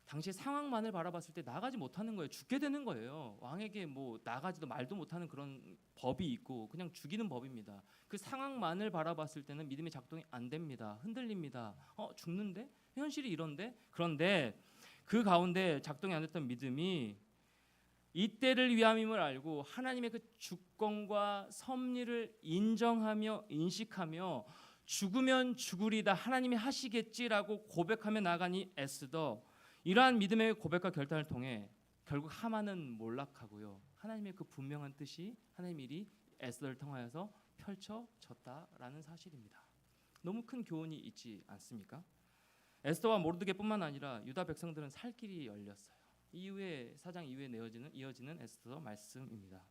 당시 상황만을 바라봤을 때 나가지 못하는 거예요. 죽게 되는 거예요. 왕에게 뭐 나가지도 말도 못하는 그런 법이 있고 그냥 죽이는 법입니다. 그 상황만을 바라봤을 때는 믿음이 작동이 안 됩니다. 흔들립니다. 죽는데? 현실이 이런데? 그런데 그 가운데 작동이 안 됐던 믿음이 이때를 위함임을 알고 하나님의 그 주권과 섭리를 인정하며 인식하며 죽으면 죽으리다 하나님이 하시겠지라고 고백하며 나가니 에스더 이러한 믿음의 고백과 결단을 통해 결국 하만은 몰락하고요. 하나님의 그 분명한 뜻이 하나님의 일이 에스더를 통하여서 펼쳐졌다라는 사실입니다. 너무 큰 교훈이 있지 않습니까? 에스더와 모르드게뿐만 아니라 유다 백성들은 살 길이 열렸어요. 이후에 사장 이후에 이어지는 에스더 말씀입니다.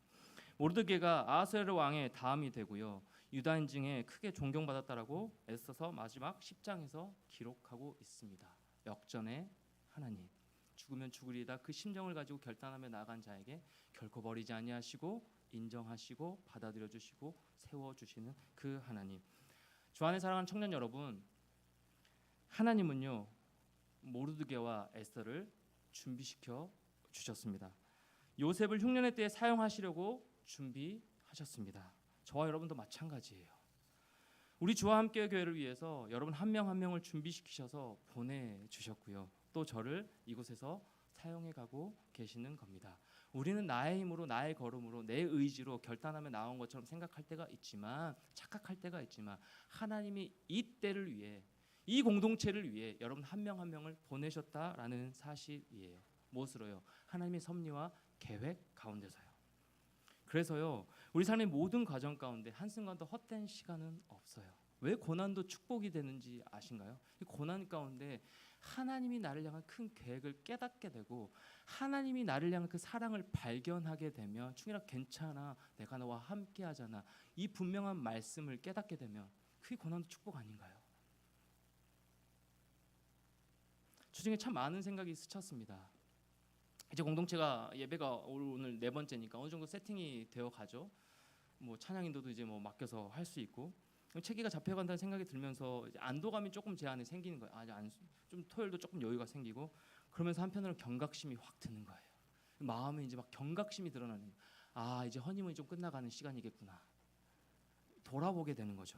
모르드게가 아하스웨로 왕의 다음이 되고요. 유다인 중에 크게 존경받았다라고 에스더서 마지막 10장에서 기록하고 있습니다. 역전의 하나님, 죽으면 죽으리다 그 심정을 가지고 결단하며 나아간 자에게 결코 버리지 아니하시고 인정하시고 받아들여 주시고 세워 주시는 그 하나님. 주 안에 사랑하는 청년 여러분, 하나님은요 모르드게와 에스더를 준비시켜 주셨습니다. 요셉을 흉년의 때에 사용하시려고 준비하셨습니다. 저와 여러분도 마찬가지예요. 우리 주와 함께 교회를 위해서 여러분 한 명 한 명을 준비시키셔서 보내주셨고요. 또 저를 이곳에서 사용해 가고 계시는 겁니다. 우리는 나의 힘으로 나의 걸음으로 내 의지로 결단하며 나온 것처럼 생각할 때가 있지만 착각할 때가 있지만 하나님이 이 때를 위해 이 공동체를 위해 여러분 한 명 한 명을 보내셨다라는 사실이에요. 무엇으로요? 하나님의 섭리와 계획 가운데서요. 그래서요 우리 삶의 모든 과정 가운데 한순간도 헛된 시간은 없어요. 왜 고난도 축복이 되는지 아신가요? 이 고난 가운데 하나님이 나를 향한 큰 계획을 깨닫게 되고 하나님이 나를 향한 그 사랑을 발견하게 되면 충이라 괜찮아 내가 너와 함께 하잖아 이 분명한 말씀을 깨닫게 되면 그게 고난도 축복 아닌가요? 주중에 참 많은 생각이 스쳤습니다. 이제 공동체가 예배가 오늘 네 번째니까 어느 정도 세팅이 되어 가죠. 뭐 찬양 인도도 이제 뭐 맡겨서 할 수 있고 체계가 잡혀간다는 생각이 들면서 이제 안도감이 조금 제 안에 생기는 거예요. 좀 토요일도 조금 여유가 생기고 그러면서 한편으로 경각심이 확 드는 거예요. 마음에 이제 막 경각심이 드러나는 거예요. 아 이제 허니문이 좀 끝나가는 시간이겠구나. 돌아보게 되는 거죠.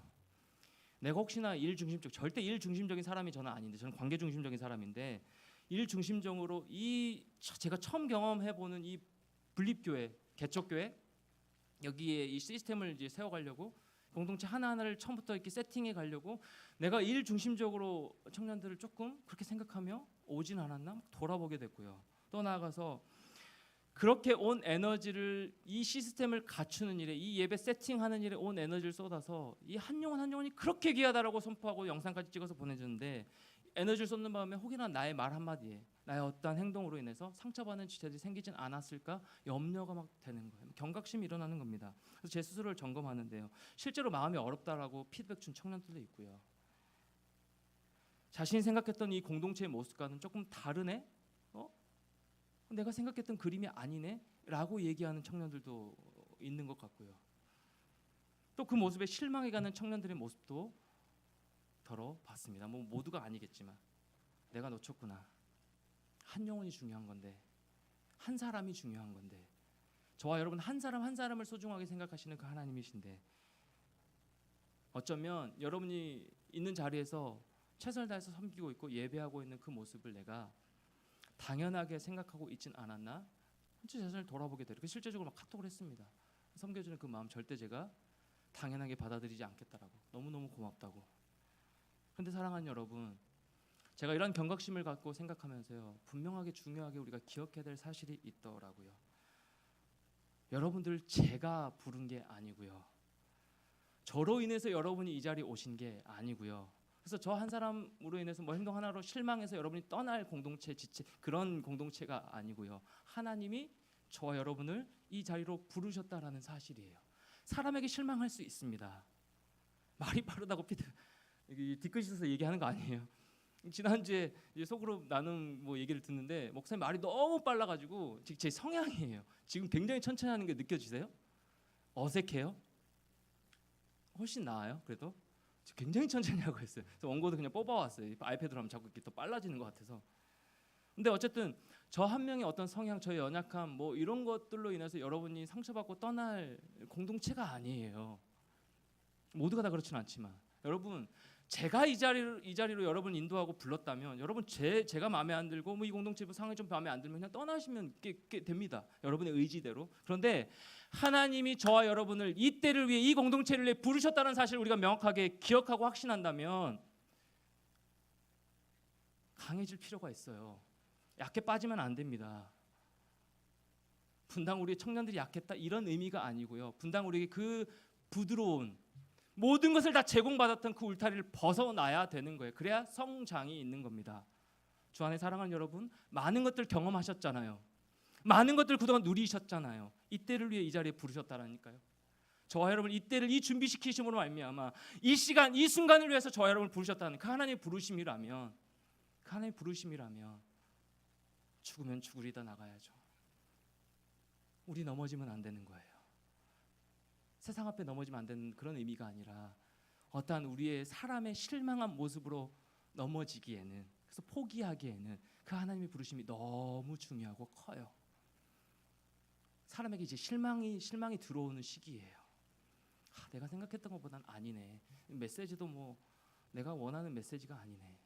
내가 혹시나 일 중심적 절대 일 중심적인 사람이 저는 아닌데 저는 관계 중심적인 사람인데 일 중심적으로 제가 처음 경험해보는 이 분립교회 개척교회 여기에 이 시스템을 이제 세워가려고 공동체 하나하나를 처음부터 이렇게 세팅해 가려고 내가 일 중심적으로 청년들을 조금 그렇게 생각하며 오진 않았나 돌아보게 됐고요. 또 나아가서 그렇게 온 에너지를 이 시스템을 갖추는 일에 이 예배 세팅하는 일에 온 에너지를 쏟아서 이 한 영혼 한 영혼이 그렇게 귀하다라고 선포하고 영상까지 찍어서 보내줬는데 에너지를 쏟는 마음에 혹여나 나의 말 한마디에 나의 어떠한 행동으로 인해서 상처받는 지체들이 생기진 않았을까 염려가 막 되는 거예요. 경각심이 일어나는 겁니다. 그래서 제 스스로를 점검하는데요. 실제로 마음이 어렵다라고 피드백 준 청년들도 있고요. 자신이 생각했던 이 공동체의 모습과는 조금 다르네? 내가 생각했던 그림이 아니네? 라고 얘기하는 청년들도 있는 것 같고요. 또 그 모습에 실망해가는 청년들의 모습도 더러 봤습니다. 뭐 모두가 아니겠지만 내가 놓쳤구나. 한 영혼이 중요한 건데 한 사람이 중요한 건데 저와 여러분 한 사람 한 사람을 소중하게 생각하시는 그 하나님이신데 어쩌면 여러분이 있는 자리에서 최선을 다해서 섬기고 있고 예배하고 있는 그 모습을 내가 당연하게 생각하고 있진 않았나? 제 자신을 돌아보게 되고 실제적으로 막 카톡을 했습니다. 섬겨주는 그 마음 절대 제가 당연하게 받아들이지 않겠다라고 너무너무 고맙다고. 그런데 사랑하는 여러분 제가 이런 경각심을 갖고 생각하면서요 분명하게 중요하게 우리가 기억해야 될 사실이 있더라고요. 여러분들 제가 부른 게 아니고요. 저로 인해서 여러분이 이 자리에 오신 게 아니고요. 그래서 저 한 사람으로 인해서 뭐 행동 하나로 실망해서 여러분이 떠날 공동체 지체 그런 공동체가 아니고요. 하나님이 저와 여러분을 이 자리로 부르셨다라는 사실이에요. 사람에게 실망할 수 있습니다. 말이 빠르다고 뒤끝이 있어서 얘기하는 거 아니에요. 지난주에 속으로 나눈 뭐 얘기를 듣는데 목사님 말이 너무 빨라가지고 제 성향이에요. 지금 굉장히 천천히 하는 게 느껴지세요? 어색해요? 훨씬 나아요. 그래도 굉장히 천천히 하고 있어요. 그래서 원고도 그냥 뽑아왔어요. 아이패드로 하면 자꾸 이렇게 더 빨라지는 것 같아서. 근데 어쨌든 저 한 명의 어떤 성향, 저의 연약함 뭐 이런 것들로 인해서 여러분이 상처받고 떠날 공동체가 아니에요. 모두가 다 그렇지는 않지만 여러분 제가 이 자리로 여러분 인도하고 불렀다면 여러분 제가 마음에 안 들고 뭐 이 공동체 상황이 좀 마음에 안 들면 그냥 떠나시면 됩니다. 여러분의 의지대로. 그런데 하나님이 저와 여러분을 이 때를 위해 이 공동체를 위해 부르셨다는 사실을 우리가 명확하게 기억하고 확신한다면 강해질 필요가 있어요. 약해 빠지면 안 됩니다. 분당 우리 청년들이 약했다 이런 의미가 아니고요. 분당 우리에게 그 부드러운 모든 것을 다 제공받았던 그 울타리를 벗어나야 되는 거예요. 그래야 성장이 있는 겁니다. 주 안에 사랑하는 여러분, 많은 것들 경험하셨잖아요. 많은 것들 그동안 누리셨잖아요. 이때를 위해 이 자리에 부르셨다라니까요. 저와 여러분 이때를 이 준비시키심으로 말미암아 이 시간 이 순간을 위해서 저와 여러분을 부르셨다는 그 하나님의 부르심이라면 죽으면 죽으리다 나가야죠. 우리 넘어지면 안 되는 거예요. 세상 앞에 넘어지면 안 되는 그런 의미가 아니라 어떠한 우리의 사람의 실망한 모습으로 넘어지기에는 그래서 포기하기에는 그 하나님의 부르심이 너무 중요하고 커요. 사람에게 이제 실망이 들어오는 시기예요. 내가 생각했던 것보단 아니네. 메시지도 뭐 내가 원하는 메시지가 아니네.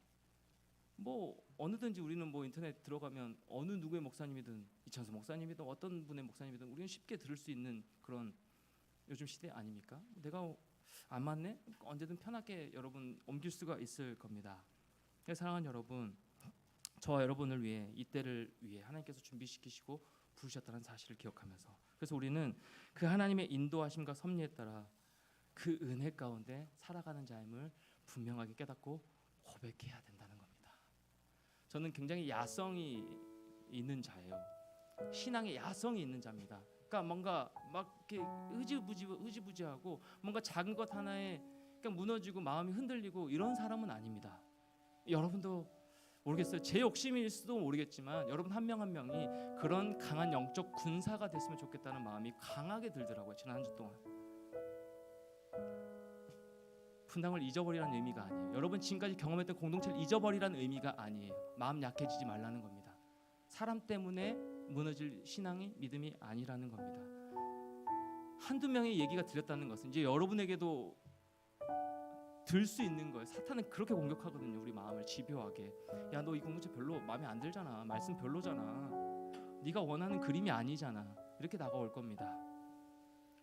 뭐 어느든지 우리는 뭐 인터넷 들어가면 어느 누구의 목사님이든 이찬수 목사님이든 어떤 분의 목사님이든 우리는 쉽게 들을 수 있는 그런 요즘 시대 아닙니까? 내가 안 맞네? 언제든 편하게 여러분 옮길 수가 있을 겁니다. 사랑하는 여러분, 저와 여러분을 위해 이때를 위해 하나님께서 준비시키시고 부르셨다는 사실을 기억하면서 그래서 우리는 그 하나님의 인도하심과 섭리에 따라 그 은혜 가운데 살아가는 자임을 분명하게 깨닫고 고백해야 된다는 겁니다. 저는 굉장히 야성이 있는 자예요. 신앙에 야성이 있는 자입니다. 그러니까 뭔가 막 이렇게 흐지부지하고 뭔가 작은 것 하나에 그냥 무너지고 마음이 흔들리고 이런 사람은 아닙니다. 여러분도 모르겠어요. 제 욕심일 수도 모르겠지만 여러분 한 명 한 명이 그런 강한 영적 군사가 됐으면 좋겠다는 마음이 강하게 들더라고요. 지난 한 주 동안. 분당을 잊어버리라는 의미가 아니에요. 여러분 지금까지 경험했던 공동체를 잊어버리라는 의미가 아니에요. 마음 약해지지 말라는 겁니다. 사람 때문에 무너질 신앙이 믿음이 아니라는 겁니다. 한두 명의 얘기가 들렸다는 것은 이제 여러분에게도 들 수 있는 거예요. 사탄은 그렇게 공격하거든요. 우리 마음을 집요하게. 야, 너 이 공동체 별로 마음에 안 들잖아. 말씀 별로잖아. 네가 원하는 그림이 아니잖아. 이렇게 다가올 겁니다.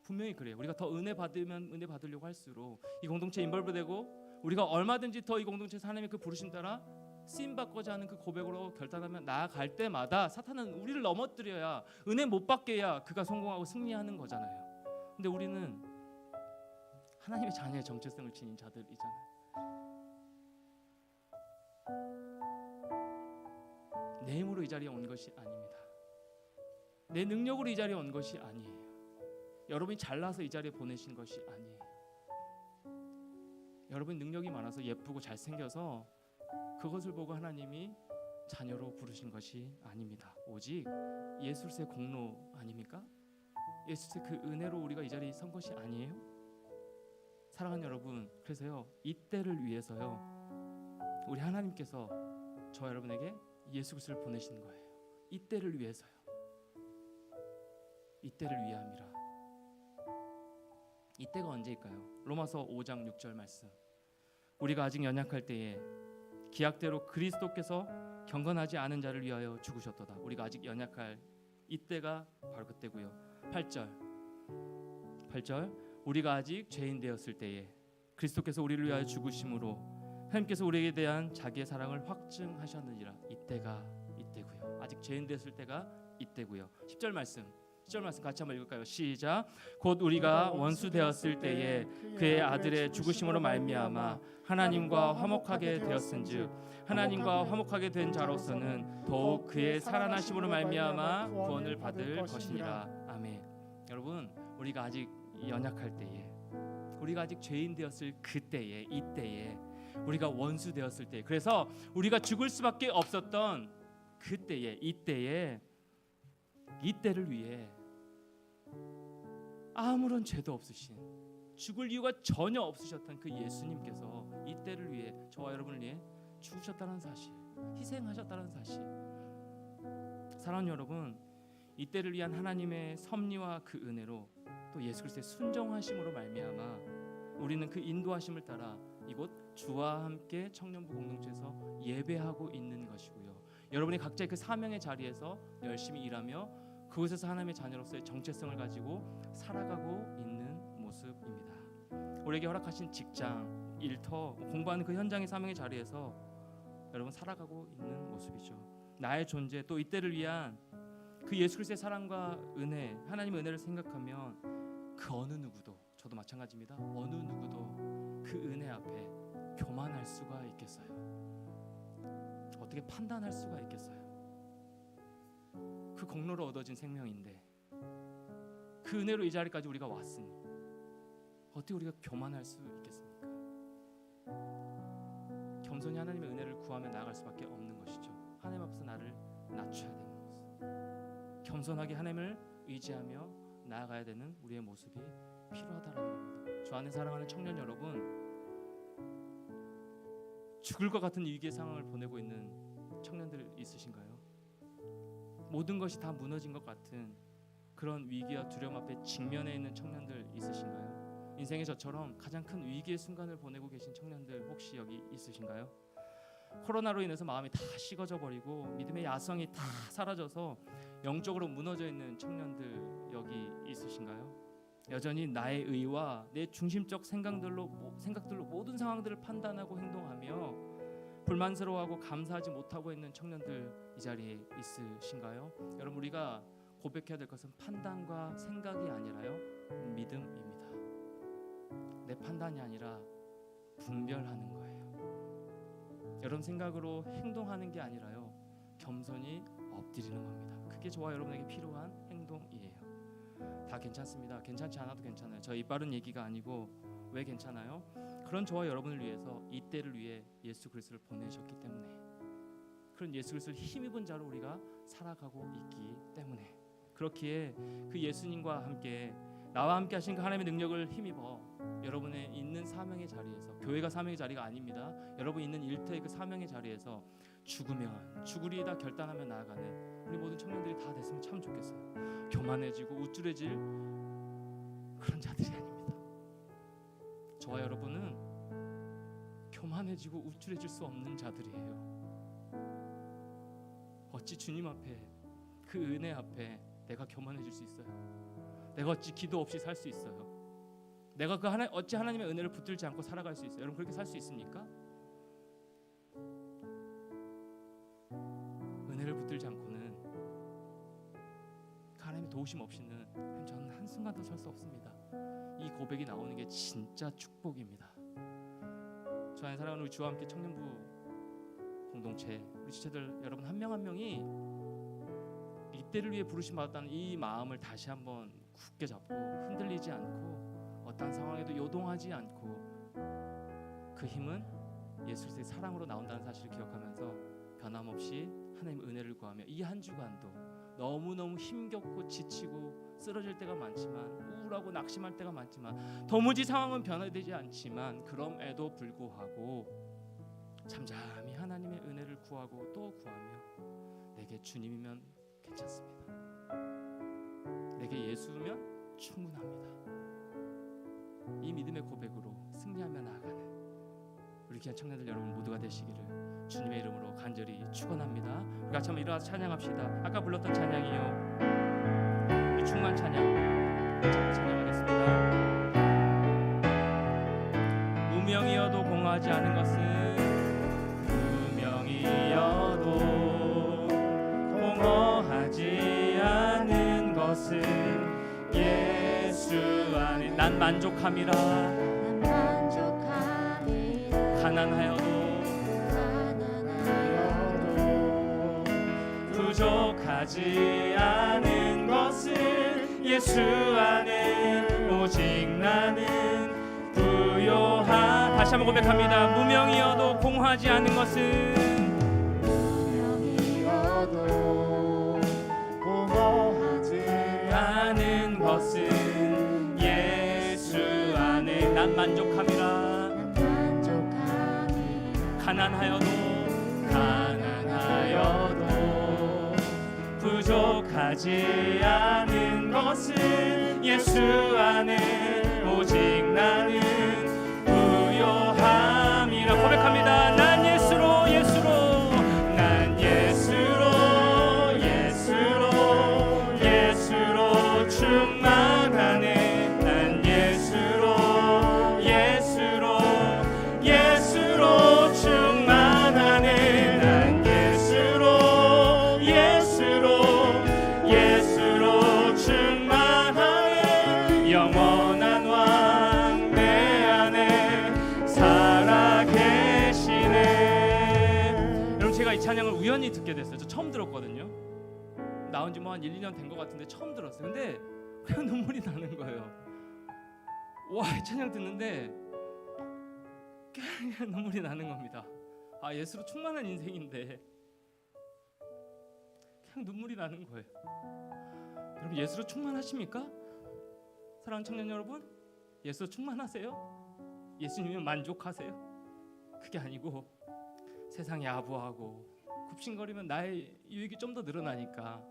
분명히 그래요. 우리가 더 은혜 받으면 은혜 받으려고 할수록 이 공동체에 인벌브되고 우리가 얼마든지 더 이 공동체에서 하나님의 그 부르심 따라 쓰임 받고자 하는 그 고백으로 결단하면 나아갈 때마다 사탄은 우리를 넘어뜨려야, 은혜 못 받게 해야 그가 성공하고 승리하는 거잖아요. 근데 우리는 하나님의 자녀의 정체성을 지닌 자들이잖아요. 내 힘으로 이 자리에 온 것이 아닙니다. 내 능력으로 이 자리에 온 것이 아니에요. 여러분이 잘나서 이 자리에 보내신 것이 아니에요. 여러분이 능력이 많아서 예쁘고 잘생겨서 그것을 보고 하나님이 자녀로 부르신 것이 아닙니다. 오직 예수의 공로 아닙니까? 예수의 그 은혜로 우리가 이 자리에 선 것이 아니에요? 사랑하는 여러분, 그래서요, 이때를 위해서요, 우리 하나님께서 저 여러분에게 예수 그리스도를 보내신 거예요. 이때를 위해서요. 이때를 위함이라. 이때가 언제일까요? 로마서 5장 6절 말씀. 우리가 아직 연약할 때에 기약대로 그리스도께서 경건하지 않은 자를 위하여 죽으셨도다. 우리가 아직 연약할 이때가 바로 그때고요. 8절 우리가 아직 죄인 되었을 때에 그리스도께서 우리를 위하여 죽으심으로 하나님께서 우리에게 대한 자기의 사랑을 확증하셨느니라. 이때가 이때고요. 아직 죄인 되었을 때가 이때고요. 10절 말씀 같이 한번 읽을까요? 시작. 곧 우리가 원수 되었을 때에 그의 아들의 죽으심으로 말미암아 하나님과 화목하게 되었은즉 하나님과 화목하게 된 자로서는 더욱 그의 살아나심으로 말미암아 구원을 받을 것이니라. 아멘. 여러분, 우리가 아직 연약할 때에, 우리가 아직 죄인 되었을 그때에, 이때에, 우리가 원수 되었을 때, 그래서 우리가 죽을 수밖에 없었던 그때에, 이때를 위해 아무런 죄도 없으신, 죽을 이유가 전혀 없으셨던 그 예수님께서 이때를 위해, 저와 여러분을 위해 죽으셨다는 사실, 희생하셨다는 사실. 사랑하는 여러분, 이때를 위한 하나님의 섭리와 그 은혜로 또 예수 그리스도의 순종하심으로 말미암아 우리는 그 인도하심을 따라 이곳 주와 함께 청년부 공동체에서 예배하고 있는 것이고요. 여러분이 각자의 그 사명의 자리에서 열심히 일하며 그곳에서 하나님의 자녀로서의 정체성을 가지고 살아가고 있는 모습입니다. 우리에게 허락하신 직장, 일터, 공부하는 그 현장의 사명의 자리에서 여러분 살아가고 있는 모습이죠. 나의 존재, 또 이때를 위한 그 예수 그리스도의 사랑과 은혜, 하나님의 은혜를 생각하면 그 어느 누구도, 저도 마찬가지입니다. 어느 누구도 그 은혜 앞에 교만할 수가 있겠어요? 어떻게 판단할 수가 있겠어요? 그 공로로 얻어진 생명인데, 그 은혜로 이 자리까지 우리가 왔으니 어떻게 우리가 교만할 수 있겠습니까? 겸손히 하나님의 은혜를 구하며 나아갈 수밖에 없는 것이죠. 하나님 앞에서 나를 낮춰야 되는 모습, 겸손하게 하나님을 의지하며 나아가야 되는 우리의 모습이 필요하다라는 겁니다. 주 안에 사랑하는 청년 여러분, 죽을 것 같은 위기의 상황을 보내고 있는 청년들 있으신가요? 모든 것이 다 무너진 것 같은 그런 위기와 두려움 앞에 직면해 있는 청년들 있으신가요? 인생의 저처럼 가장 큰 위기의 순간을 보내고 계신 청년들 혹시 여기 있으신가요? 코로나로 인해서 마음이 다 식어져 버리고 믿음의 야성이 다 사라져서 영적으로 무너져 있는 청년들 여기 있으신가요? 여전히 나의 의와 내 중심적 생각들로 모든 상황들을 판단하고 행동하며 불만스러워하고 감사하지 못하고 있는 청년들 이 자리에 있으신가요? 여러분, 우리가 고백해야 될 것은 판단과 생각이 아니라요, 믿음입니다. 내 판단이 아니라 분별하는 거예요. 여러분 생각으로 행동하는 게 아니라요, 겸손히 엎드리는 겁니다. 그게 저와 여러분에게 필요한 행동이에요. 다 괜찮습니다. 괜찮지 않아도 괜찮아요. 저 입 바른 얘기가 아니고 왜 괜찮아요? 그런 저와 여러분을 위해서 이 때를 위해 예수 그리스도를 보내셨기 때문에, 그런 예수 그리스도를 힘입은 자로 우리가 살아가고 있기 때문에, 그렇기에 그 예수님과 함께 나와 함께 하신 그 하나님의 능력을 힘입어 여러분의 있는 사명의 자리에서, 교회가 사명의 자리가 아닙니다. 여러분 있는 일터의 그 사명의 자리에서 죽으면 죽으리이다 결단하며 나아가는 우리 모든 청년들이 다 됐으면 참 좋겠어요. 교만해지고 우쭐해질 그런 자들이 아닙니다. 저와 여러분은 교만해지고 우쭐해질 수 없는 자들이에요. 어찌 주님 앞에, 그 은혜 앞에 내가 교만해질 수 있어요? 내가 어찌 기도 없이 살 수 있어요? 내가 어찌 하나님의 은혜를 붙들지 않고 살아갈 수 있어요? 여러분 그렇게 살 수 있습니까? 은혜를 붙들지 않고는, 하나님의 도우심 없이는 저는 한순간도 설 수 없습니다. 이 고백이 나오는 게 진짜 축복입니다. 저 안에 사랑하는 우리 주와 함께 청년부 공동체, 우리 지체들 여러분 한 명 한 명이 이때를 위해 부르심 받았다는 이 마음을 다시 한번 굳게 잡고, 흔들리지 않고 어떠한 상황에도 요동하지 않고, 그 힘은 예수 그리스도의 사랑으로 나온다는 사실을 기억하면서 변함없이 하나님의 은혜를 구하며 이 한 주간도 너무너무 힘겹고 지치고 쓰러질 때가 많지만, 우울하고 낙심할 때가 많지만, 도무지 상황은 변화되지 않지만 그럼에도 불구하고 잠잠히 하나님의 은혜를 구하고 또 구하며, 내게 주님이면 괜찮습니다. 내게 예수면 충분합니다. 이 믿음의 고백으로 승리하며 나아가는 우리 귀한 청년들 여러분 모두가 되시기를 주님의 이름으로 간절히 축원합니다. 우리 같이 한번 일어나서 찬양합시다. 아까 불렀던 찬양이요, 우리 충만 찬양 찬양하겠습니다. 무명이어도 공허하지 않은 것은, 무명이어도 공허하지 않은 것은 예수 안에 난 만족함이라. 가난하여도 부족하지 않은 것은 예수 안에 오직 나는 부요한. 다시 한번 고백합니다. 무명이어도 공허하지 않은 것은, 않은 것은 예수 안에 난 만족함이라. 가난하여도 부족하지 않은 것은 예수 안에 오직 나는 부요함이라 고백합니다. 난 예수로 난 예수로 충만하네. 난 예수로 충만하네. 난 예수로 충만하네. 영원한 왕 내 안에 살아 계시네. 여러분 제가 이 찬양을 우연히 듣게 됐어요. 저 처음 들었거든요. 나온 지 뭐 한 1, 2년 된 것 같은데 처음 들었어요. 근데 그냥 눈물이 나는 거예요. 와, 이 찬양 듣는데 그냥 눈물이 나는 겁니다. 아, 예수로 충만한 인생인데 그냥 눈물이 나는 거예요. 여러분 예수로 충만하십니까? 사랑하는 청년 여러분, 예수로 충만하세요? 예수님은 만족하세요? 그게 아니고 세상이 아부하고 굽신거리면 나의 유익이 좀 더 늘어나니까,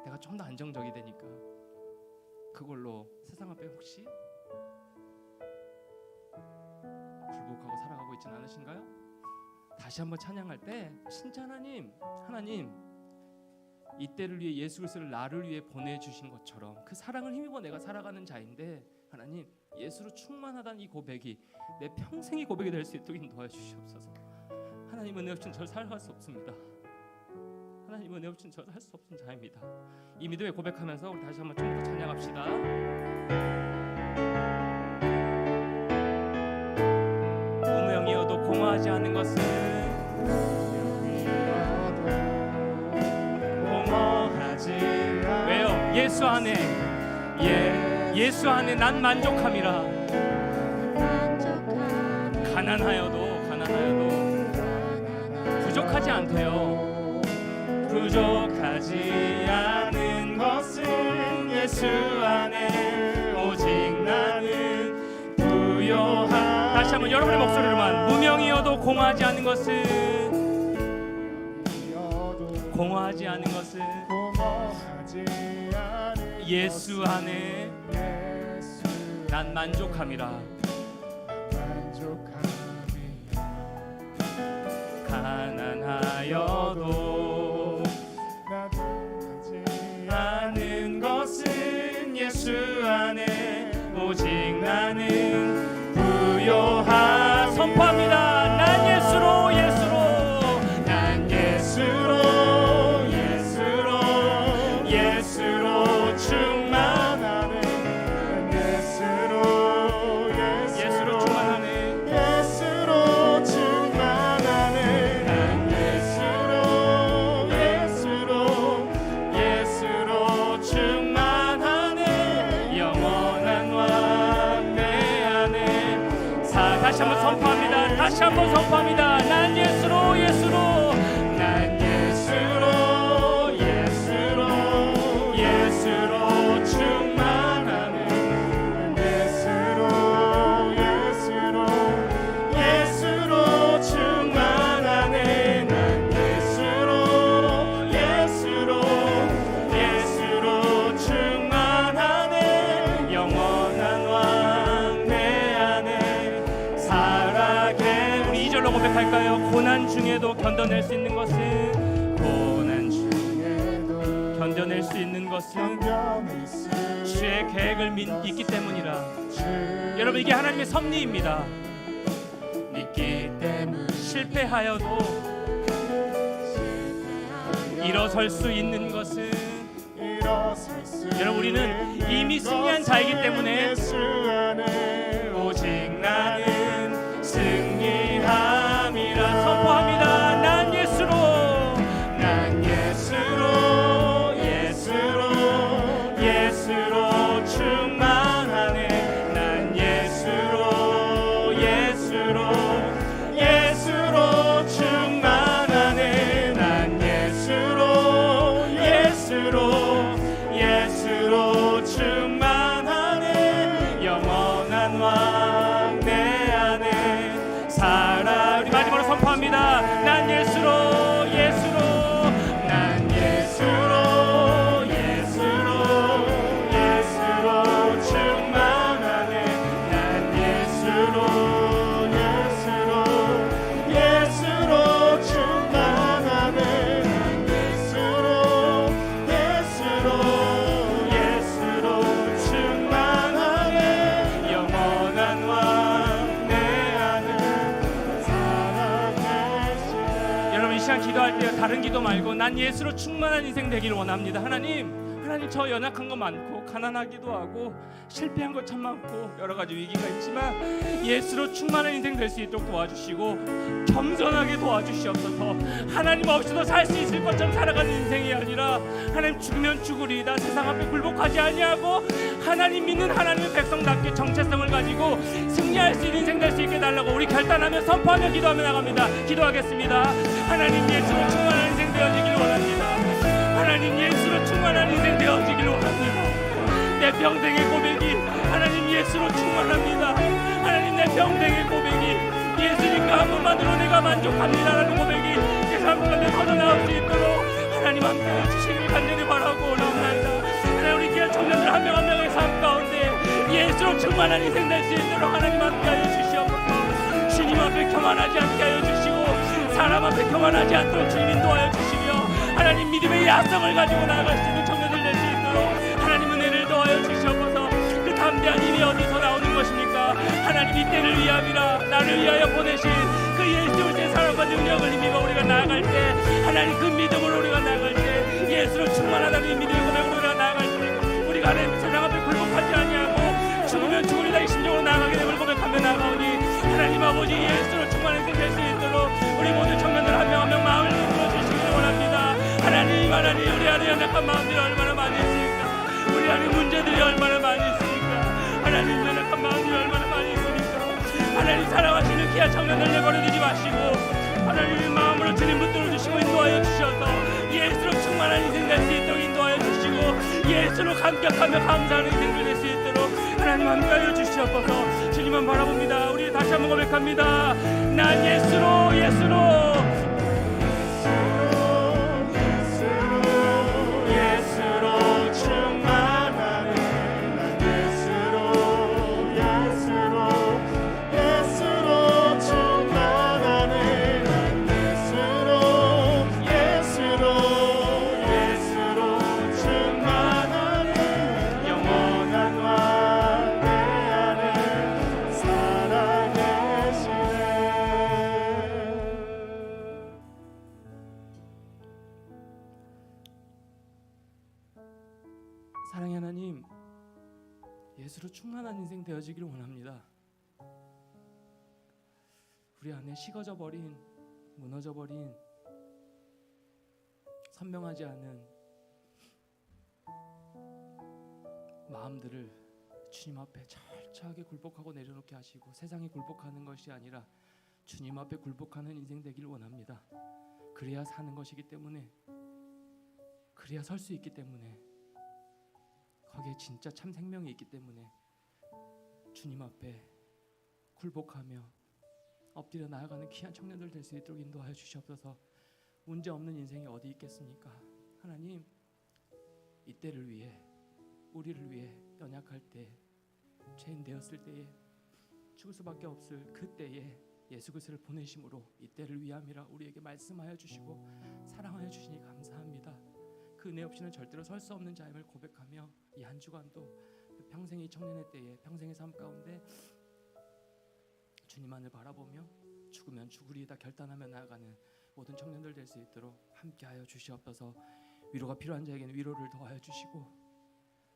내가 좀 더 안정적이 되니까 그걸로 세상 앞에 혹시 굴복하고 살아가고 있지는 않으신가요? 다시 한번 찬양할 때 진짜 하나님 이 때를 위해 예수 그리스도를 나를 위해 보내주신 것처럼 그 사랑을 힘입어 내가 살아가는 자인데, 하나님 예수로 충만하다는 이 고백이 내 평생의 고백이 될 수 있도록 도와주시옵소서. 하나님 은혜 없이는 저를 살아갈 수 없습니다. 하나님 은혜 없이는 저를 할 수 없는 자입니다. 이 믿음의 고백하면서 우리 다시 한번 좀 더 찬양합시다. 무명이어도 공허하지 않은 것은, 공허하지 왜요? 예수 안에 예수 안에 난 만족함이라. 가난하여도 부족하지 않대요. 부족하지 않은 것은 예수 안에 오직 나는 부요한. 다시 한번 여러분의 목소리로만. 무명이어도 공허하지 않은 것은 예수 안에 난 만족함이라. 가난하여도 않은 것은 예수 안에 오직 나는 부요함. 선포합니다. 난 예수로 난 예수로 충만하네. 예수로 충만하네. 난 예수로 충만하네. 영원한 왕내 안에 다시 한번 선포합니다. 다시 한번 선포합니다. 난 예수로 난 예수로 충만하네. 예수로 충만하네. 난 예수로 충만하네. 영원한 왕내 안에 살아계. 우리 2절로 고백할까요? 고난 중에도 견뎌낼 수 있는 것은 주의 계획을 있기 때문이라. 여러분, 이게 하나님의 섭리입니다. 믿기 때문에 실패하여도 일어설 수 있는 것은 여러분, 우리는 이미 승리한 자이기 때문에 오직 나는 승리함이라 선포합니다. 난 예수로 충만하네. 난 예수로 충만하네. 난 예수로 충만하네. 영원한 왕내 안에 살아. 우리 마지막으로 선포합니다. 난 예수로 충만하네. 난 예수로 충만하네. 난 예수로 충만하네. 영원한 왕내 안에 살아계시네. 여러분, 이 시간 기도할 때 다른 기도 말고 난 예수로 충만한 인생 되기를 원합니다. 하나님, 저 연약한 거 많고 가난하기도 하고 실패한 거 참 많고 여러 가지 위기가 있지만 예수로 충만한 인생 될 수 있도록 도와주시고 겸손하게 도와주시옵소서. 하나님 없이도 살 수 있을 것처럼 살아가는 인생이 아니라 하나님 죽으면 죽으리이다 세상 앞에 굴복하지 아니하고 하나님 믿는 하나님의 백성답게 정체성을 가지고 승리할 수 있는 인생 될 수 있게 달라고 우리 결단하며 선포하며 기도하며 나갑니다. 기도하겠습니다. 하나님, 예수로 충만한 인생 되어지기를 원합니다. 하나님, 예수로 충만한 인생 되어지기를 원합니다. 내 평생의 고백이 하나님 예수로 충만합니다. 하나님, 내 평생의 고백이 예수님과 한 분만으로 내가 만족합니다라는 고백이 제 삶 가운데 터져나올 수 있도록 하나님 함께해 주시길 간절히 바라고 올라옵나이다. 하나님, 우리 귀한 청년들 한 명 한 명의 삶 가운데 예수로 충만한 인생 될 수 있도록 하나님 함께하여 주시옵소서. 주님 앞에 교만하지 않게 하여 주시고 사람 앞에 교만하지 않도록 주님 인도하여 주시며 하나님, 믿음의 야성을 가지고 나아갈 수 있는 청년들 될 수 있도록 하나님 은혜를 더하여 주시옵소서. 그 담대한 힘이 어디서 나오는 것입니까? 하나님, 이 때를 위함이라 나를 위하여 보내신 그 예수 제 사랑과 능력을 힘입어 우리가 나아갈 때 하나님, 그 믿음으로 우리가 나아갈 때 예수로 충만하다는 믿음의 고백으로 우리가 나아갈 때 우리가 하나님 세상 앞에 굴복하지 아니하고 죽으면 죽으리다 이 심정으로 나아가게 됨을 고백하며 나아가오니 하나님 아버지, 예수로 충만한 인생 될 수 있도록 우리 모든 청년들 한 명 한 명 마음을 흔들어 주시기를 원합니다. 하나님, 우리 안에 연약한 마음들이 얼마나 많이 있습니까? 우리 안에 문제들이 얼마나 많이 있습니까? 하나님, 연약한 마음들이 얼마나 많이 있습니까? 하나님, 사랑하시는 귀한 청년들 내버려두지 마시고 하나님의 마음으로 주님 붙들어 주시고 인도하여 주셔서 예수로 충만한 인생 될 수 있도록 인도하여 주시고 예수로 감격하며 감사하는 인생들 될 수 있도록 하나님 함께하여 주시옵소서. 주님만 바라봅니다. 우리 다시 한번 고백합니다. 난 예수로 예수로 사랑의 하나님, 예수로 충만한 인생 되어지기를 원합니다. 우리 안에 식어져 버린, 무너져 버린, 선명하지 않은 마음들을 주님 앞에 철저하게 굴복하고 내려놓게 하시고 세상에 굴복하는 것이 아니라 주님 앞에 굴복하는 인생 되기를 원합니다. 그래야 사는 것이기 때문에, 그래야 설 수 있기 때문에, 거기에 진짜 참 생명이 있기 때문에 주님 앞에 굴복하며 엎드려 나아가는 귀한 청년들 될 수 있도록 인도하여 주시옵소서. 문제 없는 인생이 어디 있겠습니까? 하나님, 이때를 위해, 우리를 위해 연약할 때, 죄인 되었을 때에, 죽을 수밖에 없을 그때에 예수 그리스도를 보내심으로 이때를 위함이라 우리에게 말씀하여 주시고 사랑하여 주시니 감사합니다. 그 은혜 없이는 절대로 설 수 없는 자임을 고백하며 이 한 주간도 평생의 청년의 때에, 평생의 삶 가운데 주님만을 바라보며 죽으면 죽으리이다 결단하며 나아가는 모든 청년들 될 수 있도록 함께하여 주시옵소서. 위로가 필요한 자에게는 위로를 더하여 주시고,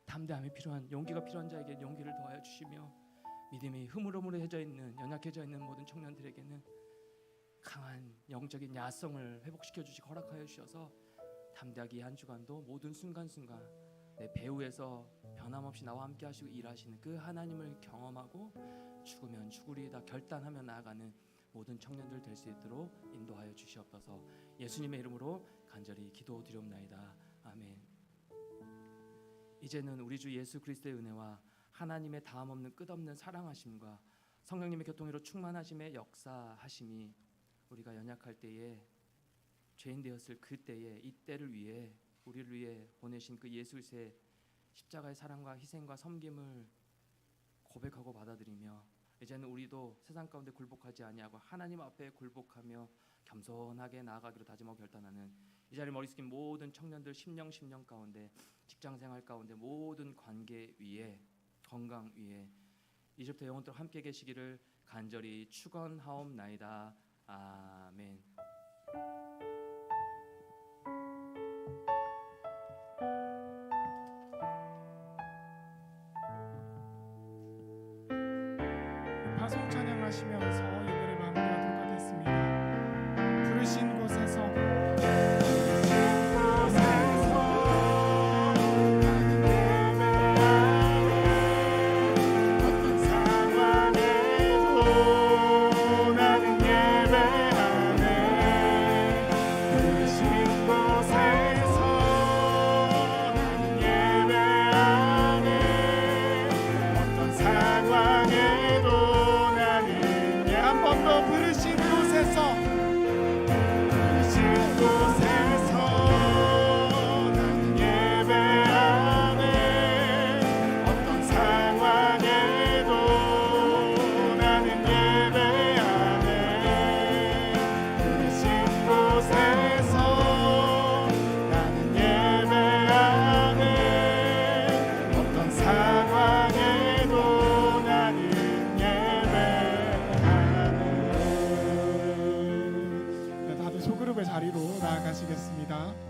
담대함이 필요한, 용기가 필요한 자에게는 용기를 더하여 주시며, 믿음이 흐물흐물해져 있는, 연약해져 있는 모든 청년들에게는 강한 영적인 야성을 회복시켜 주시고 허락하여 주셔서 담대하게 이 한 주간도 모든 순간순간 내 배후에서 변함없이 나와 함께 하시고 일하시는 그 하나님을 경험하고 죽으면 죽으리이다 결단하며 나아가는 모든 청년들 될 수 있도록 인도하여 주시옵소서. 예수님의 이름으로 간절히 기도드리옵나이다. 아멘. 이제는 우리 주 예수 그리스도의 은혜와 하나님의 다함없는 끝없는 사랑하심과 성령님의 교통으로 충만하심의 역사하심이 우리가 연약할 때에, 죄인 되었을 그때에, 이때를 위해, 우리를 위해 보내신 그 예수 그리스도의 십자가의 사랑과 희생과 섬김을 고백하고 받아들이며, 이제는 우리도 세상 가운데 굴복하지 아니하고 하나님 앞에 굴복하며 겸손하게 나아가기로 다짐하고 결단하는 이 자리에 머리 숙인 모든 청년들, 심령 가운데, 직장생활 가운데, 모든 관계 위에, 건강 위에 이제부터 영원토록 함께 계시기를 간절히 축원하옵나이다. 아멘. 파송 찬양하시면서 예배를 마무리하도록 하겠습니다. 부르신 곳에서 자리로 나아가시겠습니다.